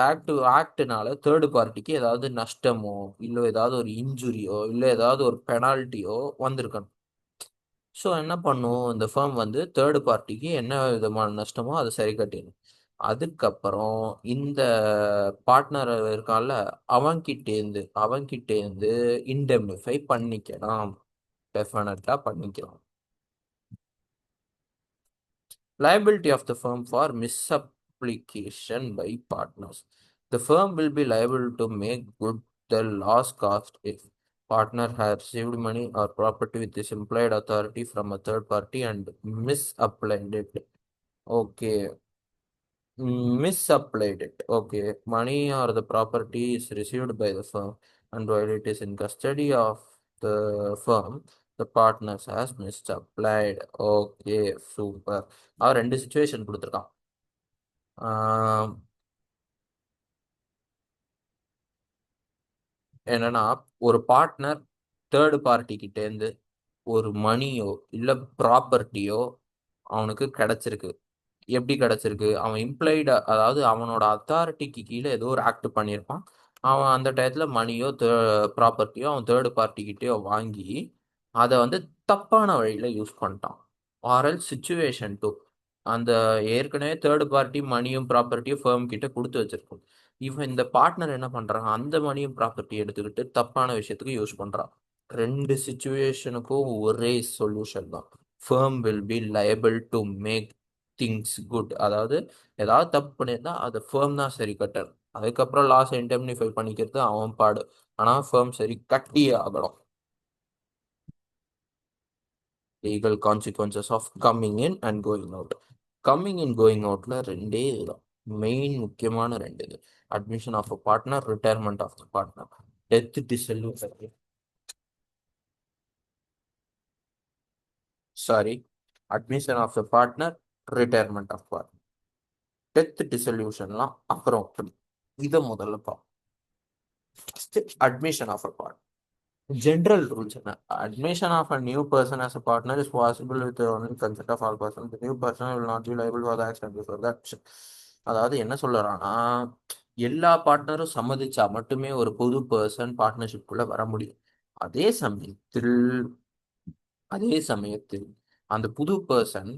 ஆக்ட்னால தேர்டு பார்ட்டிக்கு ஏதாவது நஷ்டமோ இல்லை ஏதாவது ஒரு இன்ஜுரியோ இல்லை ஏதாவது ஒரு பெனால்ட்டியோ வந்திருக்கணும். ஸோ என்ன பண்ணும் இந்த ஃபேம் வந்து தேர்டு பார்ட்டிக்கு என்ன விதமான நஷ்டமோ அதை சரி கட்டிடணும். அதுக்கப்புறம் இந்த பார்ட்னர் இருக்கான்ல, அவன்கிட்டேருந்து இன்டெம்னிஃபை பண்ணிக்கலாம். டெஃபினட்டா பண்ணிக்கலாம். Liability of the firm for misapplication by partners. The firm will be liable to make good the loss caused if partner has received money or property with this implied authority from a third party and misapplied it. Okay. Misapplied it. Okay. Money or the property is received by the firm, and while it is in custody of the firm, the partners has misapplied. Okay, super. அவன் ரெண்டு சுச்சுவேஷன் கொடுத்துருக்கான். ஆஹ் என்னன்னா, ஒரு பார்ட்னர் தேர்டு பார்ட்டி கிட்டேருந்து ஒரு மணியோ இல்லை ப்ராப்பர்ட்டியோ அவனுக்கு கிடைச்சிருக்கு. எப்படி கிடைச்சிருக்கு? அவன் இம்ப்ளைடு, அதாவது அவனோட அத்தாரிட்டிக்கு கீழே ஏதோ ஒரு ஆக்ட் பண்ணியிருப்பான். அவன் அந்த டயத்தில் மணியோ ப்ராப்பர்ட்டியோ அவன் தேர்டு பார்ட்டிக்கிட்டேயோ வாங்கி அதை வந்து தப்பான வழியில் யூஸ் பண்ணிட்டான். ஆர்எல் சிச்சுவேஷன் டூ, அந்த ஏற்கனவே தேர்ட் பார்ட்டி மணியும் ப்ராப்பர்ட்டியும் ஃபேம் கிட்ட கொடுத்து வச்சிருக்கும். இவன் இந்த பார்ட்னர் என்ன பண்றான், அந்த மணியும் ப்ராப்பர்ட்டி எடுத்துக்கிட்டு தப்பான விஷயத்துக்கு யூஸ் பண்றான். ரெண்டு சுச்சுவேஷனுக்கும் ஒரே சொல்யூஷன் தான். Firm will be liable to make things good. அதாவது ஏதாவது தப்பு பண்ணியிருந்தா அதை ஃபேம் தான் சரி கட்டணும். அதுக்கப்புறம் லாஸ் இன்டெம்னிஃபை பண்ணிக்கிறது அவன் பாடு. ஆனா ஃபேம் சரி கட்டியே ஆகணும். Legal consequences of coming in and going out. Coming in going அவுட்ல ரெண்டே இதுதான், மெயின் முக்கியமான ரெண்டு இது. Admission of a partner, retirement of the partner. Death dissolution, sorry, admission of the partner, retirement of partner. Death டிசல்யூஷன்லாம் அப்புறம் இதை முதல்ல பா. Admission of a partner. General rules. Admission of a new person as a partner is possible with the only consent of all persons. The new person will not be liable for the action before that. அதாவது என்ன சொல்றான்னா, எல்லா பார்ட்னரும் சம்மதிச்சா மட்டுமே ஒரு புது பர்சன் பார்ட்னர்ஷிப்குள்ள வர முடியும். அதே சமயத்தில் அதே சமயத்தில் அந்த புது பர்சன்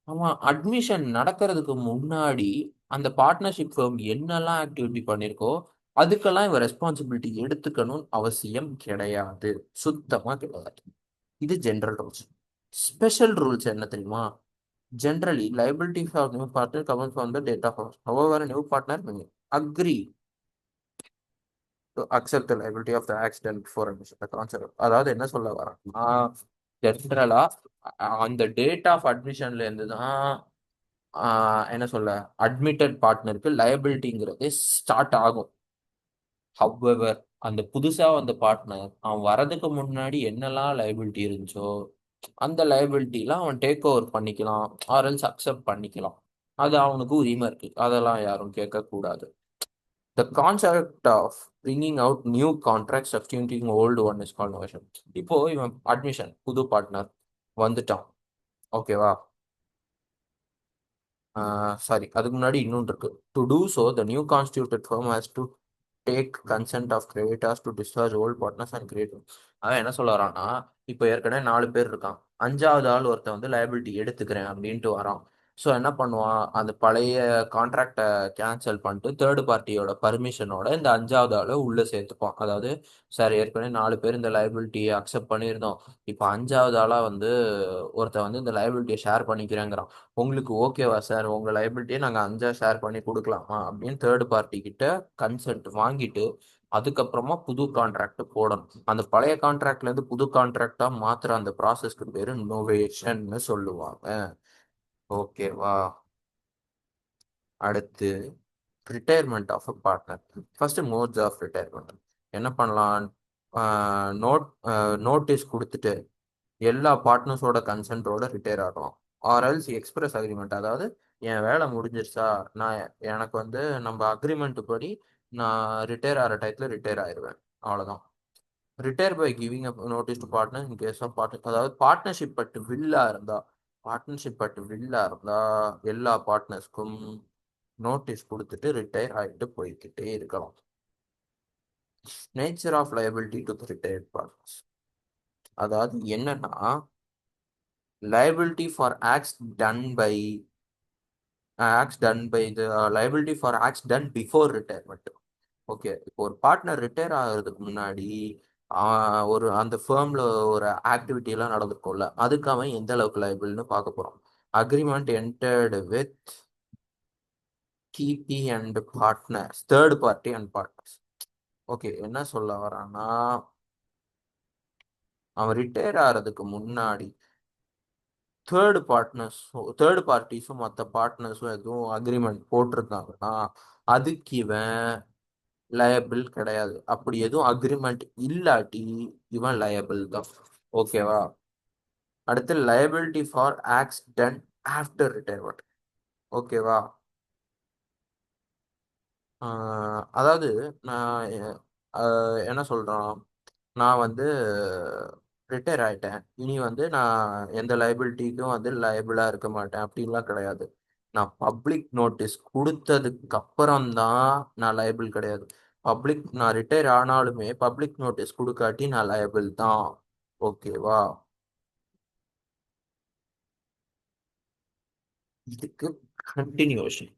அவன் அட்மிஷன் நடக்கிறதுக்கு முன்னாடி அந்த பார்ட்னர்ஷிப் ஃபர்ம் என்னெல்லாம் ஆக்டிவிட்டி பண்ணியிருக்கோ அதுக்கெல்லாம் இவன் ரெஸ்பான்சிபிலிட்டி எடுத்துக்கணும்னு அவசியம் கிடையாது. சுத்தமா கிடையாது. இது ஜென்ரல் ரூல்ஸ். ஸ்பெஷல் ரூல்ஸ் என்ன தெரியுமா? Generally liability for new partner comes from the date of birth. However, a new partner may agree to accept the liability of the accident before admission. The concept. அதாவது என்ன சொல்ல வரேன்னா, ஜென்ரலா அந்த டேட் ஆஃப் அட்மிஷன்ல இருந்து தான் என்ன சொல்ல, அட்மிட்டட் பார்ட்னருக்கு லயபிலிட்டிங்கிறது ஸ்டார்ட் ஆகும். ஹவெவர், அந்த புதுசா வந்த பார்ட்னர் அவன் வரதுக்கு முன்னாடி என்னெல்லாம் லைபிலிட்டி இருந்துச்சோ அந்த லைபிலிட்டிலாம் அவன் டேக் ஓவர் பண்ணிக்கலாம், ஆர்எல்ஸ் அக்செப்ட் பண்ணிக்கலாம். அது அவனுக்கு உரிமை இருக்கு, அதெல்லாம் யாரும் கேட்கக்கூடாது. The concept of bringing out new contract substituting old one is called novation. இப்போ இவன் அட்மிஷன் புது பார்ட்னர் வந்துட்டான், ஓகேவா? சாரி, அதுக்கு முன்னாடி இன்னொன்று இருக்கு. To do so the new constituted firm has to take consent of creditors to discharge old partners and create. அவன் என்ன சொல்ல வரான்னா, இப்போ ஏற்கனவே 4 பேர் இருக்கான், அஞ்சாவது ஆள் ஒருத்தன் வந்து லைபிலிட்டி எடுத்துக்கிறேன் அப்படின்ட்டு வரான். ஸோ என்ன பண்ணுவான், அந்த பழைய கான்ட்ராக்டை கேன்சல் பண்ணிட்டு தேர்ட் பார்ட்டியோட பர்மிஷனோட இந்த அஞ்சாவது ஆளை உள்ள சேர்த்துப்பான். அதாவது சார், ஏற்கனவே 4 பேர் இந்த லைபிலிட்டியை அக்செப்ட் பண்ணியிருந்தோம், இப்போ அஞ்சாவது ஆளா வந்து ஒருத்தன் வந்து இந்த லைபிலிட்டியை ஷேர் பண்ணிக்கிறேங்கிறான். உங்களுக்கு ஓகேவா சார், உங்க லைபிலிட்டியை நாங்கள் அஞ்சா ஷேர் பண்ணி கொடுக்கலாமா அப்படின்னு தேர்ட் பார்ட்டி கிட்ட கன்சென்ட் வாங்கிட்டு அதுக்கப்புறமா புது கான்ட்ராக்ட் போடணும். அந்த பழைய கான்ட்ராக்ட்ல இருந்து புது கான்ட்ராக்டா மாத்துற அந்த ப்ராசஸ்க்கு பேரு நோவேஷன்னு சொல்லுவாங்க. ஓகேவா? அடுத்து retirement of a partner. First modes of retirement என்ன பண்ணலாம்? நோட் நோட்டீஸ் கொடுத்துட்டு எல்லா பார்ட்னர்ஸோட கன்சென்ட்டோட ரிட்டையர் ஆகலாம். ஆர்எல்ஸ் எக்ஸ்பிரஸ் அக்ரிமெண்ட், அதாவது என் வேலை முடிஞ்சிருச்சா, நான் எனக்கு வந்து நம்ம அக்ரிமெண்ட் படி நான் ரிட்டையர் ஆகிற டயத்தில் ரிட்டையர் ஆயிடுவேன், அவ்வளோதான். Retire by giving up notice to partner in case of partner. அதாவது பார்ட்னர்ஷிப் பட்டு வில்லா இருந்தா எல்லா பார்ட்னர்ஸ்க்கும் நோட்டீஸ் கொடுத்துட்டு ரிட்டையர் ஆகிட்டு போய்கிட்டே இருக்கலாம். Nature of liability to retired partners, அதாவது என்னன்னா, liability for liability for acts done before retirement. Okay, இப்போ ஒரு பார்ட்னர் ரிட்டையர் ஆகிறதுக்கு முன்னாடி ஒரு அந்த ஃபேர்ம்ல ஒரு ஆக்டிவிட்டி எல்லாம் நடந்திருக்கும்ல, அதுக்கு அவன் எந்த அளவுக்கு லைபிள்னு பார்க்க போறோம். Agreement entered with DP and partners, third party and partners. Okay, என்ன சொல்ல வரான்னா, அவன் ரிட்டையர் ஆகிறதுக்கு முன்னாடி தேர்ட் பார்ட்டிஸும் மற்ற பார்ட்னர்ஸும் எதுவும் அக்ரிமெண்ட் போட்டிருக்காங்கன்னா அதுக்கு இவன் லயபிள் கிடையாது. அப்படி எதுவும் அக்ரிமெண்ட் இல்லாட்டி இவன் லயபிள் தான். ஓகேவா? அடுத்து liability for acts done after retirement. ஓகேவா? அதாவது நான் என்ன சொல்றான், நான் வந்து ரிட்டையர் ஆயிட்டேன், இனி வந்து நான் எந்த லைபிலிட்டிக்கும் வந்து லைபிளா இருக்க மாட்டேன் அப்படின்லாம் கிடையாது. நான் பப்ளிக் நோட்டீஸ் கொடுத்ததுக்கு அப்புறம் தான் நான் லைபிள் கிடையாது. நான் ரிட்டையர் ஆனாலுமே பப்ளிக் நோட்டீஸ் கொடுக்காட்டி நான் லைபிள் தான். ஓகேவா? இதுக்கு கண்டினியூஷன்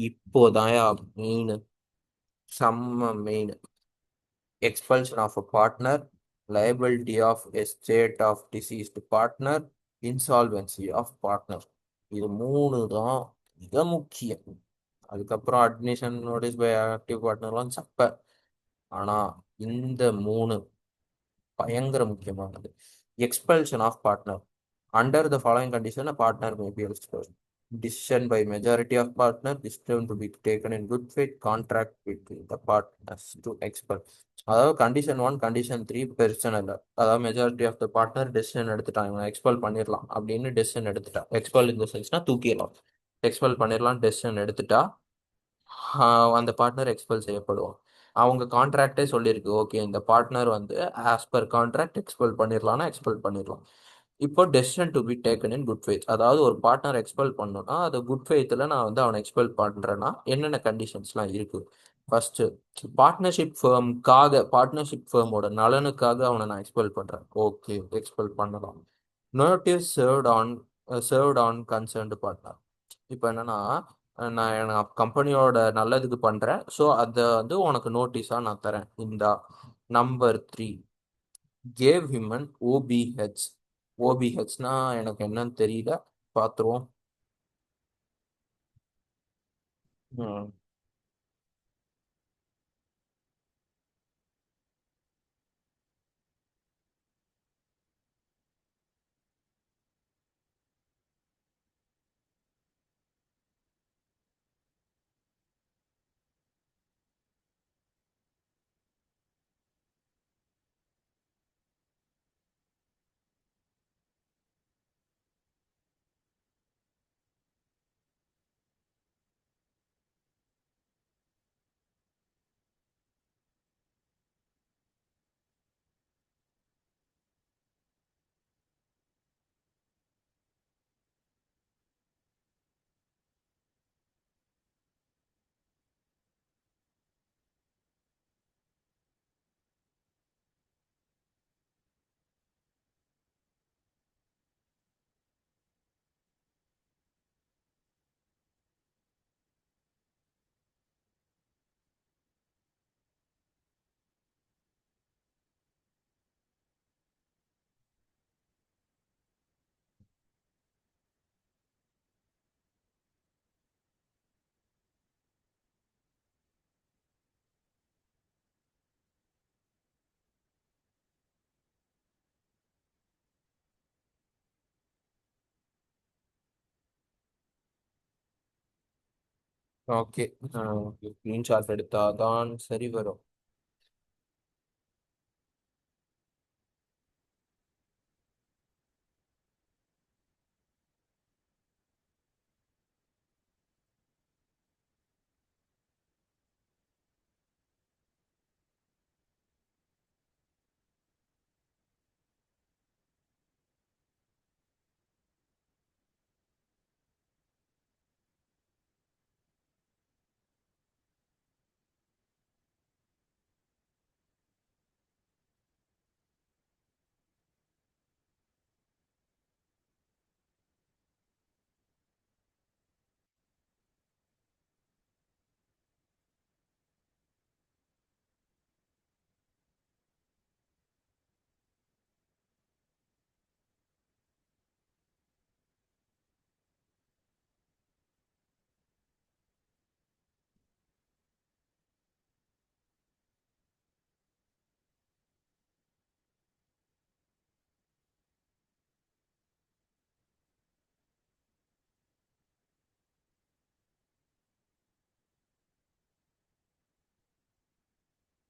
இப்போதான் மெயின், செம்ம main. expulsion of a partner, liability of estate of deceased partner, insolvency of partner. இது மூணு தான் மிக முக்கியம். அதுக்கப்புறம் அட்மிஷன் நோட்டீஸ் பை ஆக்டிவ் பார்ட்னர்லாம் சப்ப. ஆனா இந்த மூணு பயங்கர முக்கியமானது. Expulsion of partner. Under the following condition a partner may be expelled. Decision by majority of partner, decision to be taken in good faith, contract between the partners to expel. அதாவது கண்டிஷன் ஒன் கண்டிஷன் த்ரீ பிரச்சனை இல்லை. அதாவது majority of the partner decision எடுத்துட்டாங்க எக்ஸ்பெல் பண்ணிடலாம் அப்படின்னு டெசிஷன் எடுத்துட்டா, எக்ஸ்பெல் இந்த சென்ஸ்னா தூக்கிடலாம், எக்ஸ்பெல் பண்ணிடலாம் டெசிஷன் எடுத்துட்டா அந்த பார்ட்னர் எக்ஸ்பெல் செய்யப்படுவான். அவங்க கான்ட்ராக்டே சொல்லியிருக்கு, ஓகே இந்த பார்ட்னர் வந்து ஆஸ் பர் கான்ட்ராக்ட் எக்ஸ்பெல் பண்ணிடலாம்னா எக்ஸ்பெல் பண்ணிடலாம். இப்போ decision to be taken in good faith. அதாவது ஒரு பார்ட்னர் எக்ஸ்பெல் பண்ணணும்னா அது குட் ஃபெய்த்தில் நான் வந்து அவனை எக்ஸ்பெல் பண்ணுறேன்னா என்னென்ன கண்டிஷன்ஸ்லாம் இருக்கு. ஃபர்ஸ்ட், பார்ட்னர்ஷிப் ஃபேமோட நலனுக்காக அவனை நான் எக்ஸ்பெல் பண்றேன், ஓகே எக்ஸ்பெல் பண்ணலாம். Notice served on concerned partner. இப்போ என்னன்னா நான் என் கம்பெனியோட நல்லதுக்கு பண்றேன், ஸோ அதை வந்து உனக்கு நோட்டீஸா நான் தரேன். இந்த number three, gave him an OPH. ஓபிஹெச்னா எனக்கு என்னன்னு தெரியல, பார்த்துருவோம். ஓகே, ஸ்கிரீன்ஷாட் எடுத்தாதான் சரி வரும்.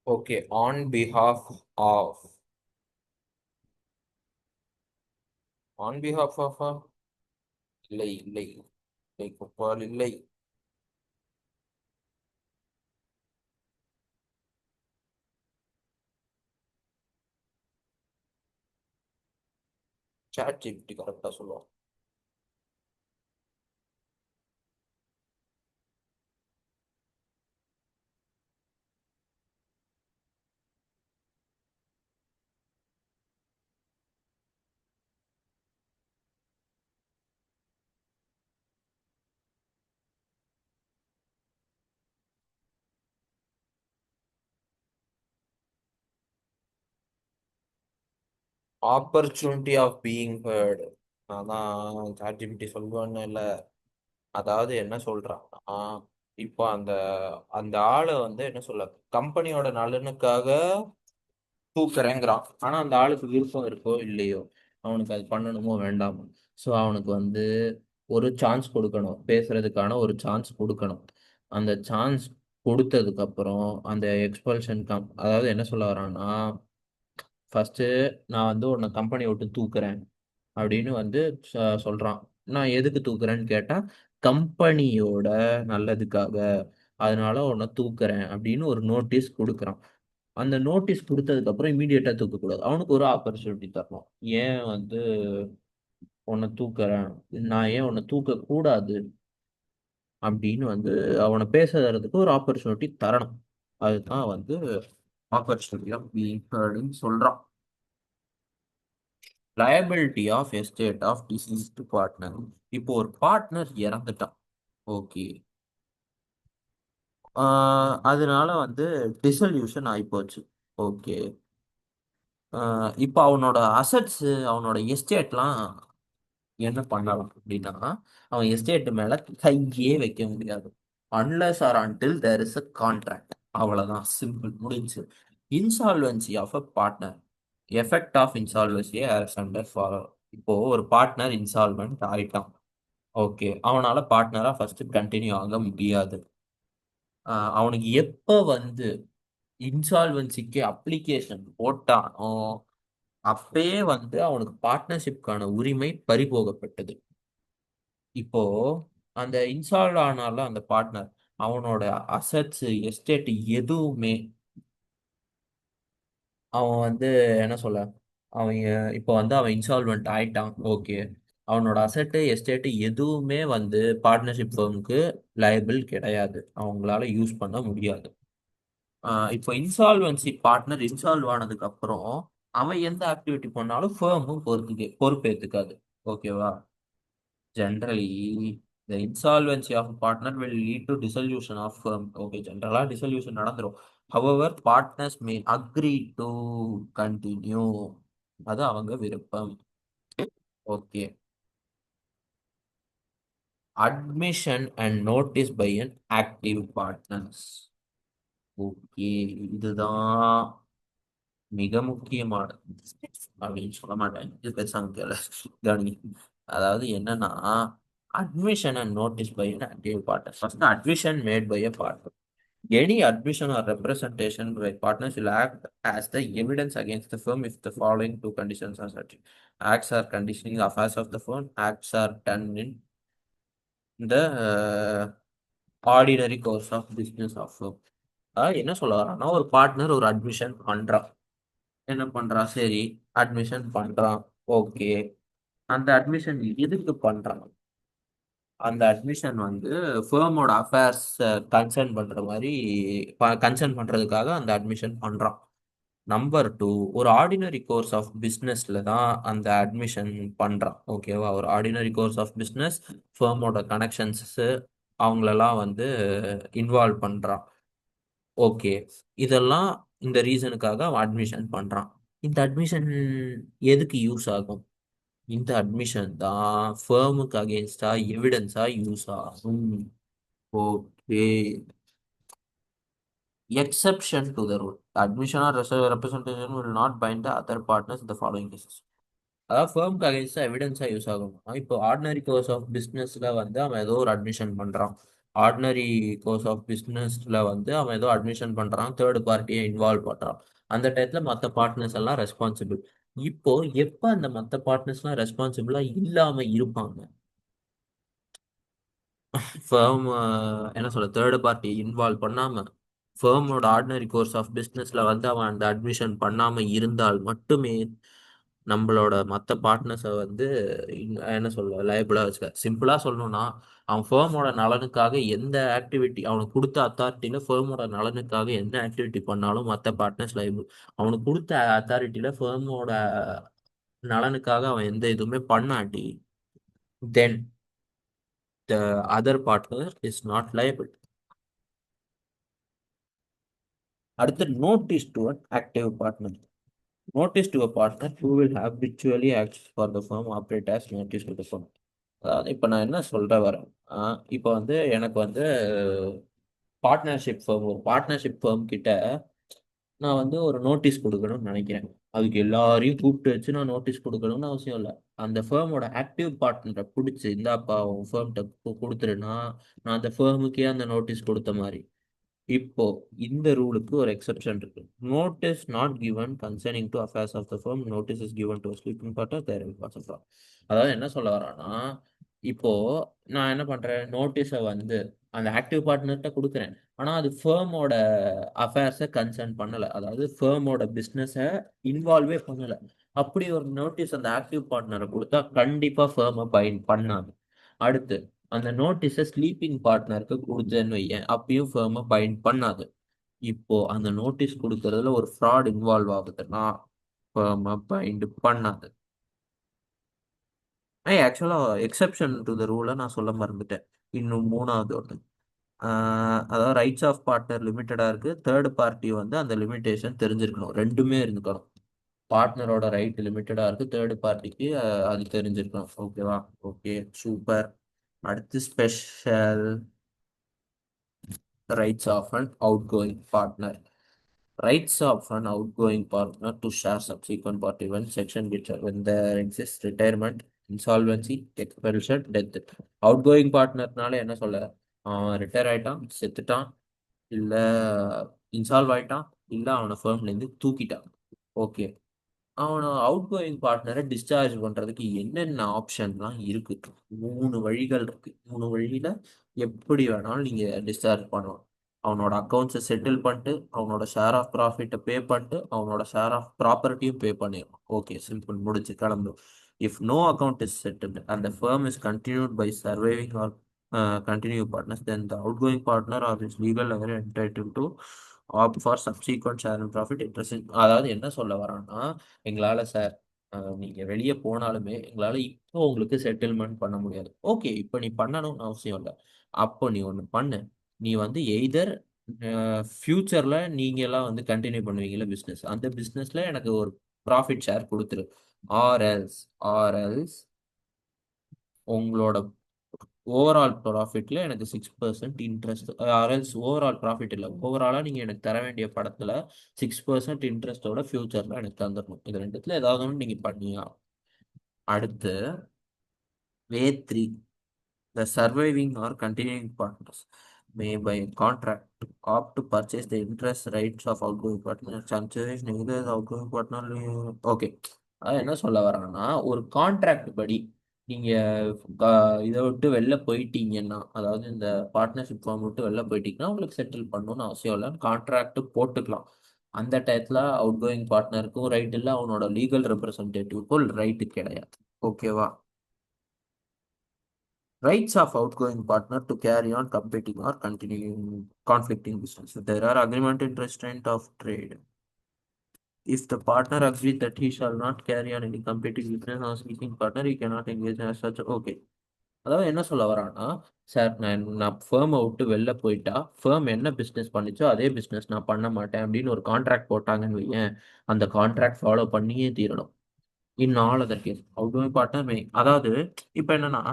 Okay, of on behalf of இல்லை இல்லை இல்லை கோபால் இல்லை. சாட் ஜிபிடி கரெக்டாக சொல்லுவோம். Opportunity of being heard. அதான் சாட்ஜிபிடி சொல்லுவான்னு இல்லை. அதாவது என்ன சொல்றான்னா, இப்போ அந்த அந்த ஆளு வந்து என்ன சொல்ல, கம்பெனியோட நலனுக்காக தூக்குறேங்கிறான். ஆனா அந்த ஆளுக்கு விருப்பம் இருக்கோ இல்லையோ, அவனுக்கு அது பண்ணணுமோ வேண்டாமோ. ஸோ அவனுக்கு வந்து ஒரு சான்ஸ் கொடுக்கணும், பேசுறதுக்கான ஒரு சான்ஸ் கொடுக்கணும். அந்த சான்ஸ் கொடுத்ததுக்கு அப்புறம் அந்த எக்ஸ்பல்ஷன் அதாவது என்ன சொல்ல வரான்னா, ஃபர்ஸ்ட் நான் வந்து உன்னை கம்பெனி விட்டு தூக்குறேன் அப்படின்னு வந்து சொல்றான். நான் எதுக்கு தூக்குறேன்னு கேட்டா, கம்பெனியோட நல்லதுக்காக, அதனால உன்னை தூக்குறேன் அப்படின்னு ஒரு நோட்டீஸ் கொடுக்குறான். அந்த நோட்டீஸ் கொடுத்ததுக்கு அப்புறம் இமீடியட்டா தூக்கக்கூடாது. அவனுக்கு ஒரு ஆப்பர்ச்சுனிட்டி தரணும். ஏன் வந்து உன்னை தூக்குறேன், நான் ஏன் உன்னை தூக்க கூடாது அப்படின்னு வந்து அவனை பேசுறதுக்கு ஒரு ஆப்பர்ச்சுனிட்டி தரணும். அதுதான் வந்து ஆப்பர்ச்சுனிட்டி ஆஃப் பீயிங் ஹர்டுன்னு சொல்றான். Liability of estate of deceased partner. இப்போ ஒரு பார்ட்னர் இறந்துட்டான். ஓகே. அதனால வந்து டிசல்யூஷன் ஆயிப்போச்சு. ஓகே. இப்போ அவனோட அசட்ஸ், அவனோட எஸ்டேட்லாம் என்ன பண்ணலாம் அப்படின்னா, அவன் எஸ்டேட் மேல கையே வைக்க முடியாது. Unless or until there is a contract. அவ்வளவுதான், சிம்பிள், முடிஞ்சு. Insolvency of a partner. Effect of insolvency as under follow. இப்போ ஒரு பார்ட்னர் இன்சால்வெண்ட் ஆயிட்டான். ஓகே, அவனால பார்ட்னரா ஃபர்ஸ்ட் கண்டினியூ ஆக முடியாது. அவனுக்கு எப்ப வந்து இன்சால்வன்சிக்கு அப்ளிகேஷன் போட்டானோ, அப்பயே வந்து அவனுக்கு பார்ட்னர்ஷிப்கான உரிமை பறிபோகப்பட்டது. இப்போ அந்த இன்சால்வ் ஆனால அந்த பார்ட்னர், அவனோட அசட்ஸ் எஸ்டேட் எதுவுமே அவன் வந்து என்ன சொல்ல, அவன் இப்போ வந்து அவன் இன்சால்வெண்ட் ஆயிட்டான். ஓகே, அவனோட அசட்டு எஸ்டேட் எதுவுமே வந்து பார்ட்னர்ஷிப் ஃபர்முக்கு லயபிள் கிடையாது, அவங்களால யூஸ் பண்ண முடியாது. இப்போ இன்சால்வன்சி பார்ட்னர் இன்சால்வ் ஆனதுக்கு அப்புறம் அவன் எந்த ஆக்டிவிட்டி பண்ணாலும் ஃபர்மும் பொறுப்பேற்றுக்காது. ஓகேவா? Generally, the insolvency of a partner will lead to dissolution of firm. Okay, generally dissolution நடந்துரும். However, partners may agree to continue. அது அவங்க விருப்பம். Okay. Admission and notice by an active partners. Okay, இதுதான் மிக முக்கியமானது அப்படின்னு சொல்ல மாட்டேன், இது பெருசாக தெரியல. கவனி. அதாவது என்னன்னா, admission and notice by an active partner. First, admission made by a partner. Any admission or representation by partners will act as the evidence against the firm if the following two conditions are satisfied. Acts are conditioning the affairs of the firm. Acts are done in the ordinary course of business of firm. என்ன சொல்ல வரான்னா, ஒரு பார்ட்னர் ஒரு அட்மிஷன் பண்றான். என்ன பண்றான்? சரி, அட்மிஷன் பண்றான். ஓகே. அந்த அட்மிஷன் எதுக்கு பண்றான்? அந்த அட்மிஷன் வந்து ஃபேமோட அஃபேர்ஸ் கன்சர்ன் பண்ற மாதிரி, கன்சர்ன் பண்றதுக்காக அந்த அட்மிஷன் பண்றான். நம்பர் டூ, ஒரு ஆர்டினரி கோர்ஸ் ஆஃப் பிஸ்னஸ்ல தான் அந்த அட்மிஷன் பண்றான். ஓகேவா? ஒரு ஆர்டினரி கோர்ஸ் ஆஃப் பிஸ்னஸ், ஃபேமோட கனெக்ஷன்ஸ் அவங்களெல்லாம் வந்து இன்வால்வ் பண்றான். ஓகே. இதெல்லாம் இந்த ரீசனுக்காக அவன் அட்மிஷன் பண்றான். இந்த அட்மிஷன் எதுக்கு யூஸ் ஆகும்? இந்த அட்மிஷன் தான் ஃபேர்முக்கு அகேன்ஸ்டா எவிடன்ஸா யூஸ் ஆகும். Okay. Exception to the rule. Admission or representation will not bind the other partners in the following cases. அதாவது ஃபேர்முக்கு அகேன்ஸ்டா எவிடன்ஸா யூஸ் ஆகும். இப்போ ஆர்டினரி கோர்ஸ் ஆஃப் பிஸ்னஸ்ல வந்து அவன் ஏதோ ஒரு அட்மிஷன் பண்றான். ஆர்டினரி கோர்ஸ் ஆஃப் பிஸ்னஸ்ல வந்து அவன் ஏதோ அட்மிஷன் பண்றான், தேர்ட் பார்ட்டியை இன்வால்வ் பண்றான். அந்த டயத்துல மற்ற பார்ட்னர்ஸ் எல்லாம் ரெஸ்பான்சிபிள். இப்போ எப்ப அந்த மற்ற பார்ட்னர்ஸ்லாம் ரெஸ்பான்சிபிளா இல்லாம இருப்பாங்க? ஃபேர்ம் என்ன சொல்ல, தேர்ட் பார்ட்டி இன்வால்வ் பண்ணாம, ஃபேர்மோட ஆர்டினரி கோர்ஸ் ஆஃப் பிஸ்னஸ்ல வந்து அவன் அந்த அட்மிஷன் பண்ணாம இருந்தால் மட்டுமே நம்மளோட மற்ற பார்ட்னர்ஸை வந்து என்ன சொல்ல, லைபிளா வச்சுக்க. சிம்பிளா சொல்லணும்னா, அவன் ஃபேர்மோட நலனுக்காக எந்த ஆக்டிவிட்டி, அவனுக்கு கொடுத்த அத்தாரிட்டியில ஃபேர்மோட நலனுக்காக என்ன ஆக்டிவிட்டி பண்ணாலும் மற்ற பார்ட்னர்ஸ் லைபிள். அவனுக்கு கொடுத்த அத்தாரிட்டியில ஃபேர்மோட நலனுக்காக அவன் எந்த இதுவுமே பண்ணாட்டி, then the other partner is not liable. அடுத்து, notice to an active partner. Notice to a partner who will habitually act for the firm operate as notice to the firm. அதாவது இப்போ நான் என்ன சொல்ற வரேன், இப்போ வந்து எனக்கு வந்து பார்ட்னர்ஷிப் ஃபர்ம், ஒரு பார்ட்னர்ஷிப் ஃபர்ம் கிட்ட நான் வந்து ஒரு நோட்டீஸ் கொடுக்கணும்னு நினைக்கிறேன். அதுக்கு எல்லாரையும் கூப்பிட்டு வச்சு நான் நோட்டீஸ் கொடுக்கணும்னு அவசியம் இல்லை. அந்த ஃபேமோட ஆக்டிவ் பார்ட்னரை பிடிச்சி இந்தாப்பா உன் ஃபேம்கிட்ட கொடுத்துருன்னா நான் அந்த ஃபேமுக்கே அந்த நோட்டீஸ் கொடுத்த மாதிரி. இப்போ இந்த ரூலுக்கு ஒரு எக்ஸெப்ஷன் இருக்கு. Notice not given concerning to affairs of the firm, notice is given to sleeping partner their parts. அதாவது என்ன சொல்ல வரான்னா, இப்போ நான் என்ன பண்றேன், நோட்டீஸை வந்து அந்த ஆக்டிவ் பார்ட்னர்கிட்ட கொடுக்குறேன். ஆனா அது ஃபேமோட அஃபேர்ஸை கன்சர்ன் பண்ணல, அதாவது ஃபேமோட பிஸ்னஸை இன்வால்வே பண்ணல. அப்படி ஒரு நோட்டீஸ் அந்த ஆக்டிவ் பார்ட்னரை கொடுத்தா கண்டிப்பா ஃபேமை பைண்ட் பண்ணாது. அடுத்து அந்த நோட்டீஸை ஸ்லீப்பிங் பார்ட்னருக்கு கொடுத்தேன்னு வையேன், அப்பயும் ஃபேமை பைண்ட் பண்ணாது. இப்போ அந்த நோட்டீஸ் கொடுக்கறதுல ஒரு ஃப்ராட் இன்வால்வ் ஆகுதுன்னா ஃபேமை பைண்ட் பண்ணாது. ஆக்சுவலா எக்ஸெப்ஷன் டு த ரூலை நான் சொல்ல மறந்துட்டேன். இன்னும் மூணாவது ஒன்று, அதாவது ரைட்ஸ் ஆஃப் பார்ட்னர் லிமிட்டடா இருக்கு, தேர்ட் பார்ட்டி வந்து அந்த லிமிட்டேஷன் தெரிஞ்சிருக்கணும், ரெண்டுமே இருந்துக்கணும். பார்ட்னரோட ரைட் லிமிட்டடா இருக்கு, தேர்ட் பார்ட்டிக்கு அது தெரிஞ்சிருக்கணும். ஓகேவா? Okay, super. அடுத்து special rights of an outgoing partner. Rights of an outgoing partner to share subsequent party when section which when there exists retirement, insolvency, expulsion, death. Outgoing partnerனால என்ன சொல்ல, ரிட்டையர் ஆயிட்டான், செத்துட்டான், இல்ல இன்சால்வ் ஆயிட்டான், இல்ல அவனை ஃபேம்ல இருந்து தூக்கிட்டான். ஓகே, அவனை அவுட் கோயிங் பார்ட்னரை டிஸ்சார்ஜ் பண்றதுக்கு என்னென்ன ஆப்ஷன்லாம் இருக்கு? மூணு வழிகள் இருக்கு. மூணு வழியில எப்படி வேணாலும் நீங்க டிஸ்சார்ஜ் பண்ணலாம். அவனோட அக்கௌண்ட்ஸை செட்டில் பண்ணிட்டு, அவனோட ஷேர் ஆஃப் ப்ராஃபிட்டை பே பண்ணிட்டு, அவனோட ஷேர் ஆஃப் ப்ராப்பர்ட்டியும் பே பண்ணிடணும். ஓகே, சிம்பிள், முடிச்சு கிளம்பு. If no account is settled and the firm is continued by surviving or continue partners, then the outgoing partner or is legal level entitled to opt for subsequent share and profit interest. அதாவது என்ன சொல்ல வரான்னா, எங்களால் சார், நீங்கள் வெளியே போனாலுமே எங்களால் இப்போ உங்களுக்கு செட்டில்மெண்ட் பண்ண முடியாது. ஓகே, இப்போ நீ பண்ணணும்னு அவசியம் இல்லை. அப்போ நீ ஒன்று பண்ணு, நீ வந்து எய்தர் ஃப்யூச்சரில் நீங்கள் எல்லாம் வந்து கண்டினியூ பண்ணுவீங்களா பிஸ்னஸ், அந்த பிஸ்னஸில் எனக்கு ஒரு ப்ராஃபிட் ஷேர் கொடுத்துரு. ஆர்எல்ஸ் உங்களோட ஓவரால் ப்ராஃபிட்ல எனக்கு 6% இன்ட்ரெஸ்ட், ஆர்எல்ஸ் ஓவரால் ப்ராஃபிட் இல்லை, ஓவராலாக நீங்கள் எனக்கு தர வேண்டிய படத்தில் 6% இன்ட்ரெஸ்ட்டோட ஃபியூச்சரில் எனக்கு தந்துடணும். இது ரெண்டுத்துல ஏதாவது ஒன்று நீங்கள் பண்ணியா. அடுத்து வே 3, the surviving or continuing partners may by contract opt to purchase the interest rights of outgoing partner. Chances neither the outgoing partner. Okay, அது என்ன சொல்ல வராங்கன்னா, ஒரு கான்ட்ராக்ட் படி நீங்க இதை விட்டு வெளில போயிட்டீங்கன்னா, அதாவது இந்த பார்ட்னர்ஷிப் ஃபார்ம் விட்டு வெளில போயிட்டீங்கன்னா உங்களுக்கு செட்டில் பண்ணணும்னு அவசியம் இல்லை, கான்ட்ராக்ட் போட்டுக்கலாம். அந்த டயத்துல அவுட் கோயிங் பார்ட்னருக்கும் ரைட் இல்லை, அவனோட லீகல் ரெப்ரசன்டேட்டிவ்க்கும் ரைட்டு கிடையாது. ஓகேவா? Rights of outgoing partner to carry on competing or continuing conflicting business. There are agreement in restraint of trade. If the partner agrees that he shall not carry on any competing business or speaking partner, he cannot engage as such. Okay. அதாவது என்ன சொல்ல வரான்னா, சார் நான் ஃபேமை விட்டு வெளில போயிட்டா ஃபேம் என்ன பிஸ்னஸ் பண்ணிச்சோ அதே பிஸ்னஸ் நான் பண்ண மாட்டேன் அப்படின்னு ஒரு கான்ட்ராக்ட் போட்டாங்கன்னு வையேன், அந்த கான்ட்ராக்ட் ஃபாலோ பண்ணியே தீரணும். In all other case outgoing partner may, அதாவது இப்போ என்னன்னா,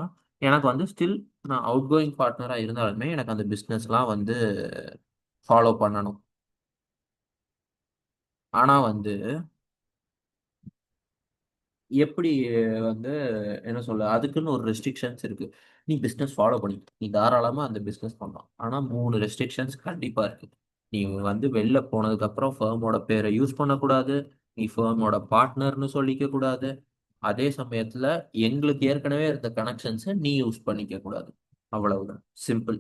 எனக்கு வந்து ஸ்டில் நான் அவுட் கோயிங் பார்ட்னராக இருந்தாலுமே எனக்கு அந்த பிஸ்னஸ்லாம் வந்து ஃபாலோ பண்ணணும். ஆனால் வந்து எப்படி வந்து என்ன சொல்ல, அதுக்குன்னு ஒரு ரெஸ்ட்ரிக்ஷன்ஸ் இருக்கு. நீ பிஸ்னஸ் ஃபாலோ பண்ணி நீ தாராளமாக அந்த பிஸ்னஸ் பண்ணலாம். ஆனால் 3 ரெஸ்ட்ரிக்ஷன்ஸ் கண்டிப்பாக இருக்கு. நீ வந்து வெளில போனதுக்கப்புறம் ஃபேமோட பேரை யூஸ் பண்ணக்கூடாது, நீ ஃபேமோட பார்ட்னர்னு சொல்லிக்க கூடாது, அதே சமயத்தில் எங்களுக்கு ஏற்கனவே இருந்த கனெக்ஷன்ஸை நீ யூஸ் பண்ணிக்க கூடாது. அவ்வளவுதான், சிம்பிள்.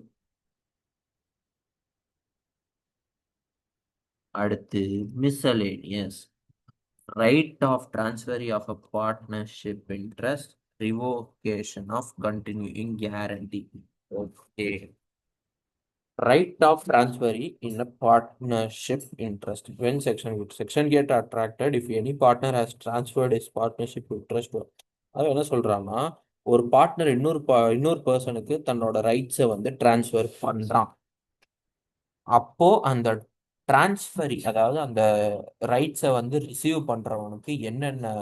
அடுத்து miscellaneous. Right of transferee of a partnership interest, revocation of continuing guarantee. Okay. Right of transferee in a partnership interest. When section get attracted if any partner has transferred his partnership interest. அது என்ன சொல்றான்னா, ஒரு பார்ட்னர் இன்னொரு பர்சனுக்கு தன்னோட ரைட்ஸை வந்து டிரான்ஸ்ஃபர் பண்றான். அப்போ அந்த டிரான்ஸ்ஃபரி அதாவது அந்த ரைட்ஸை வந்து ரிசீவ் பண்றவனுக்கு என்னென்ன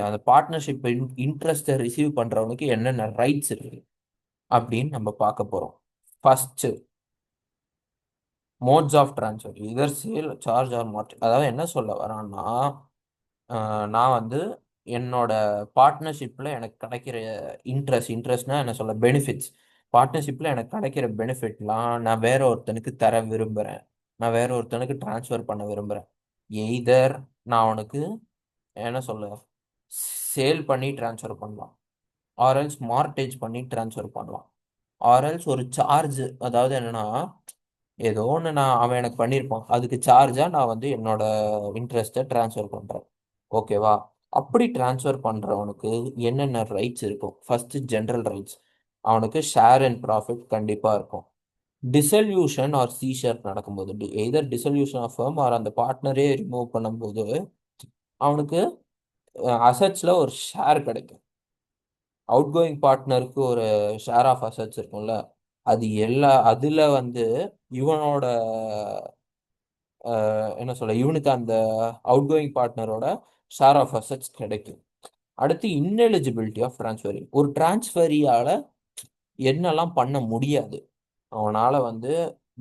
அந்த பார்ட்னர்ஷிப் இன்ட்ரெஸ்ட்டை ரிசீவ் பண்றவனுக்கு என்னென்ன ரைட்ஸ் இருக்கு அப்படின்னு நம்ம பார்க்க போறோம். ஃபர்ஸ்ட், மோட்ஸ் ஆஃப் ட்ரான்ஸ்ஃபர் இதர் சேல் சார்ஜ் ஆர் மார்ட். அதாவது என்ன சொல்ல வரான்னா, நான் வந்து என்னோட பார்ட்னர்ஷிப்பில் எனக்கு கிடைக்கிற இன்ட்ரெஸ்ட்னா என்ன சொல்ல பெனிஃபிட்ஸ், பார்ட்னர்ஷிப்பில் எனக்கு கிடைக்கிற பெனிஃபிட்லாம் நான் வேற ஒருத்தனுக்கு தர விரும்புகிறேன், நான் வேற ஒருத்தனுக்கு ட்ரான்ஸ்ஃபர் பண்ண விரும்புகிறேன். எய்தர் நான் அவனுக்கு என்ன சொல்ல சேல் பண்ணி ட்ரான்ஸ்ஃபர் பண்ணலாம், ஆர்எல்ஸ் மார்டேஜ் பண்ணி ட்ரான்ஸ்ஃபர் பண்ணலாம், ஆர்எல்ஸ் ஒரு சார்ஜ், அதாவது என்னன்னா ஏதோ ஒன்று அவன் எனக்கு பண்ணியிருப்பான், அதுக்கு சார்ஜாக நான் வந்து என்னோட இன்ட்ரெஸ்ட்டை ட்ரான்ஸ்ஃபர் பண்ணுறேன். ஓகேவா? அப்படி ட்ரான்ஸ்ஃபர் பண்ணுறவனுக்கு என்னென்ன ரைட்ஸ் இருக்கும்? First, general rights. அவனுக்கு ஷேர் அண்ட் ப்ராஃபிட் கண்டிப்பாக இருக்கும். டிசல்யூஷன் ஆர் சீஷர் நடக்கும்போது, either dissolution of firm or அந்த பார்ட்னரே ரிமூவ் பண்ணும்போது அவனுக்கு அசட்ஸில் ஒரு ஷேர் கிடைக்கும். அவுட் கோயிங் பார்ட்னருக்கு ஒரு ஷேர் ஆஃப் அசட்ஸ் இருக்கும்ல, அது அதில் வந்து இவனோட என்ன சொல்ல இவனுக்கு அந்த அவுட் கோயிங் பார்ட்னரோட ஷேர் ஆஃப் அசட்ஸ் கிடைக்கும். அடுத்து, இன்எலிஜிபிலிட்டி ஆஃப் ட்ரான்ஸ்ஃபரி. ஒரு டிரான்ஸ்ஃபரியால என்னெல்லாம் பண்ண முடியாது, அவனால வந்து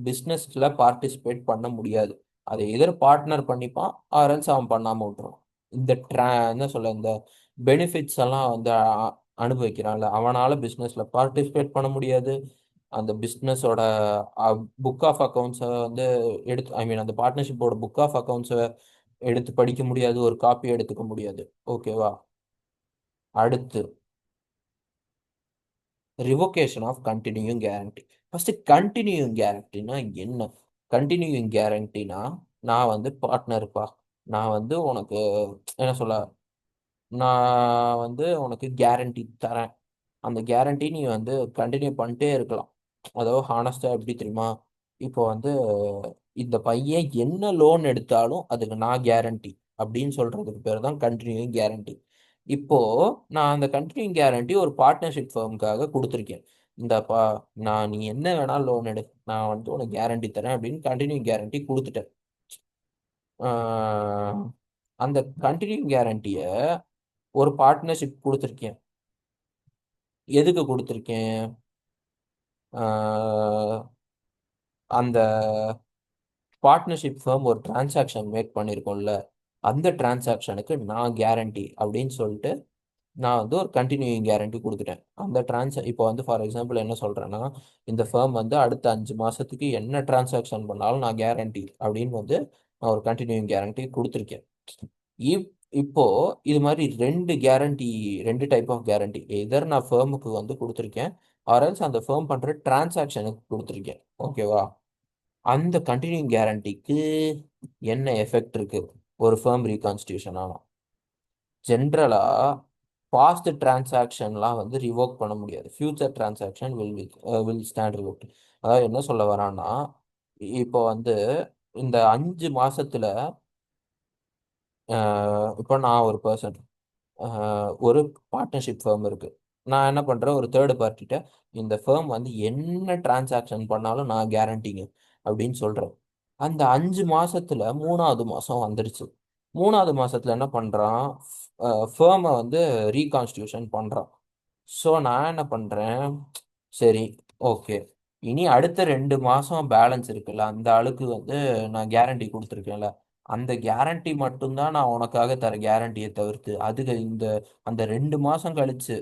பிஸ்னஸ்ல பார்ட்டிசிபேட் பண்ண முடியாது. அதை எதிர் பார்ட்னர் பண்ணிப்பான், ஆர்எல்ஸ் அவன் பண்ணாம விட்டுருவான். என்ன சொல்ல இந்த பெனிஃபிட்ஸ் எல்லாம் வந்து அனுபவிக்கிறான்ல, அவனால பிஸ்னஸ்ல பார்ட்டிசிபேட் பண்ண முடியாது. அந்த பிஸ்னஸோட புக் ஆஃப் அக்கௌண்ட்ஸை வந்து எடுத்து, ஐ மீன் அந்த பார்ட்னர்ஷிப்போட புக் ஆஃப் அக்கௌண்ட்ஸை எடுத்து படிக்க முடியாது, ஒரு காப்பி எடுத்துக்க முடியாது. ஓகேவா? அடுத்து, revocation of continuing guarantee. First, continuing கேரண்டினா என்ன? கண்டினியூங் கேரண்டினா, நான் வந்து பார்ட்னருப்பா, நான் வந்து உனக்கு என்ன சொல்ல நான் வந்து உனக்கு கேரண்டி தரேன், அந்த கேரண்டி நீ வந்து கண்டினியூ பண்ணிட்டே இருக்கலாம். அதாவது ஹானஸ்டா எப்படி தெரியுமா, இப்போ வந்து இந்த பையன் என்ன லோன் எடுத்தாலும் அதுக்கு நான் கேரண்டி அப்படின்னு சொல்றதுக்கு பேர் தான் கண்டினியூங் கேரண்டி. இப்போ நான் அந்த கண்டினியூங் கேரண்டி ஒரு பார்ட்னர்ஷிப் ஃபர்முக்காக கொடுத்துருக்கேன். இந்தப்பா, நீ என்ன வேணாலும் லோன் எடு, நான் வந்து உனக்கு கேரண்டி தரேன் அப்படின்னு கண்டினியூங் கேரண்டி கொடுத்துட்டேன். ஆஹ் அந்த கண்டினியூங் கேரண்டியை ஒரு பார்ட்னர்ஷிப் கொடுத்துருக்கேன். எதுக்கு கொடுத்துருக்கேன்? ஆஹ் அந்த பார்ட்னர்ஷிப் ஃபர்ம் ஒரு டிரான்சாக்ஷன் மேக் பண்ணியிருக்கோம்ல, அந்த டிரான்சாக்ஷனுக்கு நான் கேரண்டி அப்படின்னு சொல்லிட்டு நான் வந்து ஒரு கண்டினியூயிங் கேரண்டி கொடுத்துட்டேன். அந்த இப்போ வந்து ஃபார் எக்ஸாம்பிள் என்ன சொல்கிறேன்னா, இந்த ஃபர்ம் வந்து அடுத்த 5 மாதத்துக்கு என்ன டிரான்சாக்ஷன் பண்ணாலும் நான் கேரண்டி அப்படின்னு வந்து நான் ஒரு கண்டினியூயிங் கேரண்டி கொடுத்துருக்கேன். இப் இப்போ இது மாதிரி ரெண்டு டைப் ஆஃப் கேரண்டி எதர் நான் ஃபேர்முக்கு வந்து கொடுத்துருக்கேன், ஆர்எல்ஸ் அந்த ஃபேர்ம் பண்ணுற டிரான்சாக்ஷனுக்கு கொடுத்துருக்கேன். ஓகேவா? அந்த கண்டினியூங் கேரண்டிக்கு என்ன எஃபெக்ட் இருக்கு ஒரு ஃபேர்ம் ரீகான்ஸ்டியூஷன் ஆனால்? ஜென்ரலா பாஸ்ட் டிரான்சாக்ஷன்லாம் வந்து ரிவோக் பண்ண முடியாது, future transaction will stand revoke. அதாவது என்ன சொல்ல வரான்னா, இப்போ வந்து இந்த 5 மாசத்துல இப்போ நான் ஒரு பர்சன், ஒரு பார்ட்னர்ஷிப் ஃபேர்ம் இருக்கு, நான் என்ன பண்றேன், ஒரு தேர்ட் பார்ட்டிட்ட இந்த ஃபேர்ம் வந்து என்ன டிரான்சாக்ஷன் பண்ணாலும் நான் கேரண்டிங்க அப்படின்னு சொல்றேன். அந்த 5 மாசத்துல 3வது மாசம் வந்துடுச்சு. 3வது மாசத்துல என்ன பண்றான், ஃபேர்மை வந்து ரீகான்ஸ்டியூஷன் பண்றான். ஸோ நான் என்ன பண்றேன், சரி, ஓகே, இனி அடுத்த 2 மாசம் பேலன்ஸ் இருக்குல்ல, அந்த ஆளுக்கு வந்து நான் கேரண்டி கொடுத்துருக்கேன்ல, அந்த கேரண்டி மட்டும்தான் நான் உனக்காக தர கேரண்டியை தவிர்த்து அதுக்கு அந்த 2 மாசம் கழிச்சு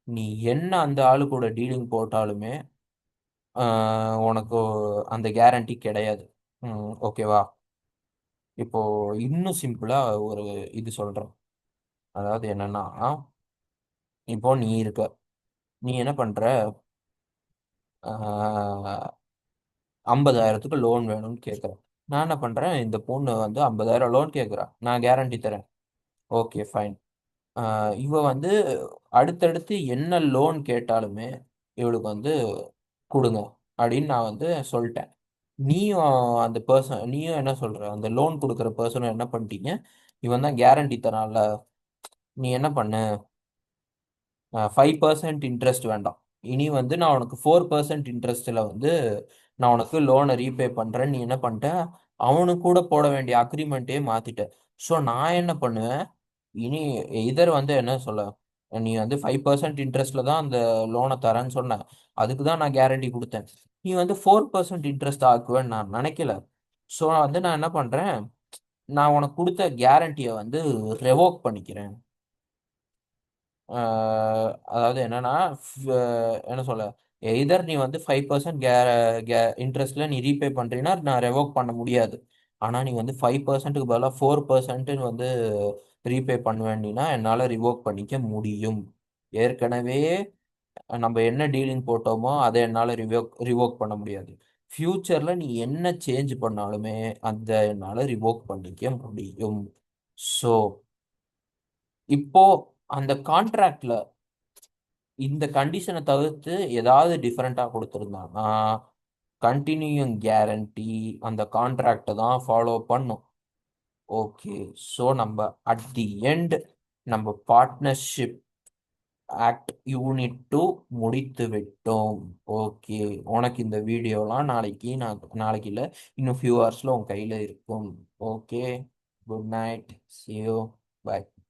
நீ என்ன அந்த ஆளு கூட டீலிங் போட்டாலுமே உனக்கு அந்த கேரண்டி கிடையாது. ஓகேவா? இப்போ இன்னும் சிம்பிளா ஒரு இது சொல்றேன். அதாவது என்னன்னா, இப்போ நீ இருக்க, நீ என்ன பண்ற, ஆஹ் 50,000த்துக்கு லோன் வேணும்னு கேட்குற. நான் என்ன பண்றேன், இந்த பொண்ணு வந்து 50,000 லோன் கேட்குறா, நான் கேரண்டி தரேன். Okay, fine. இவ வந்து அடுத்தடுத்து என்ன லோன் கேட்டாலுமே இவளுக்கு வந்து கொடுங்க அப்படின்னு நான் வந்து சொல்லிட்டேன். நீயும் நீயும் என்ன சொல்ற, அந்த லோன் கொடுக்குற பர்சனும் என்ன பண்ணிட்டீங்க, இவன் தான் கேரண்டி தரான்ல, நீ என்ன பண்ண, 5% இன்ட்ரெஸ்ட் வேண்டாம், இனி வந்து நான் உனக்கு 4% இன்ட்ரெஸ்ட்ல வந்து நான் உனக்கு லோனை ரீபே பண்றேன், நீ என்ன பண்ணிட்ட, அவனுக்கு கூட போட வேண்டிய அக்ரிமெண்ட்டே மாத்திட்ட. ஸோ நான் என்ன பண்ணுவேன், இனி இதர் வந்து என்ன சொல்ல, நீ வந்து 5% இன்ட்ரெஸ்ட்ல தான் அந்த லோனை தரேன்னு சொன்ன, அதுக்கு தான் நான் கேரண்டி கொடுத்தேன். நீ வந்து 4% இன்ட்ரெஸ்ட் ஆக்குவேன்னு நான் நினைக்கல. ஸோ வந்து நான் என்ன பண்றேன், நான் உனக்கு கொடுத்த கேரண்டியை வந்து ரெவோக் பண்ணிக்கிறேன். அதாவது என்னன்னா, என்ன சொல்ல, எதர் நீ வந்து 5% இன்ட்ரெஸ்ட்ல நீ ரீபே பண்றீன்னா நான் ரெவோக் பண்ண முடியாது. ஆனா நீ வந்து 5%க்கு பதிலாக 4% வந்து ரீபே பண்ணுவேன்னா என்னால ரிவோக் பண்ணிக்க முடியும். ஏற்கனவே நம்ம என்ன டீலிங் போட்டோமோ அதை என்னால ரிவோக் பண்ண முடியாது. ஃபியூச்சர்ல நீ என்ன சேஞ்ச் பண்ணாலுமே அந்த என்னால ரிவோக் பண்ணிக்க முடியும். ஸோ இப்போ அந்த கான்ட்ராக்ட்ல இந்த கண்டிஷனை தவிர்த்து ஏதாவது டிஃபரெண்டா கொடுத்துருந்தாங்கன்னா கண்டினியூங் கேரண்டி அந்த கான்ட்ராக்டை தான் ஃபாலோ பண்ணும். ஓகே. ஸோ நம்ம அட் தி எண்ட் நம்ம பார்ட்னர்ஷிப் ஆக்ட் யூனிட் 2 முடித்து விட்டோம். ஓகே. உனக்கு இந்த வீடியோலாம் நாளைக்கு இல்லை, இன்னும் ஃபியூ ஹவர்ஸ்ல உன் கையில இருக்கும். Okay. Good night. see you. Bye.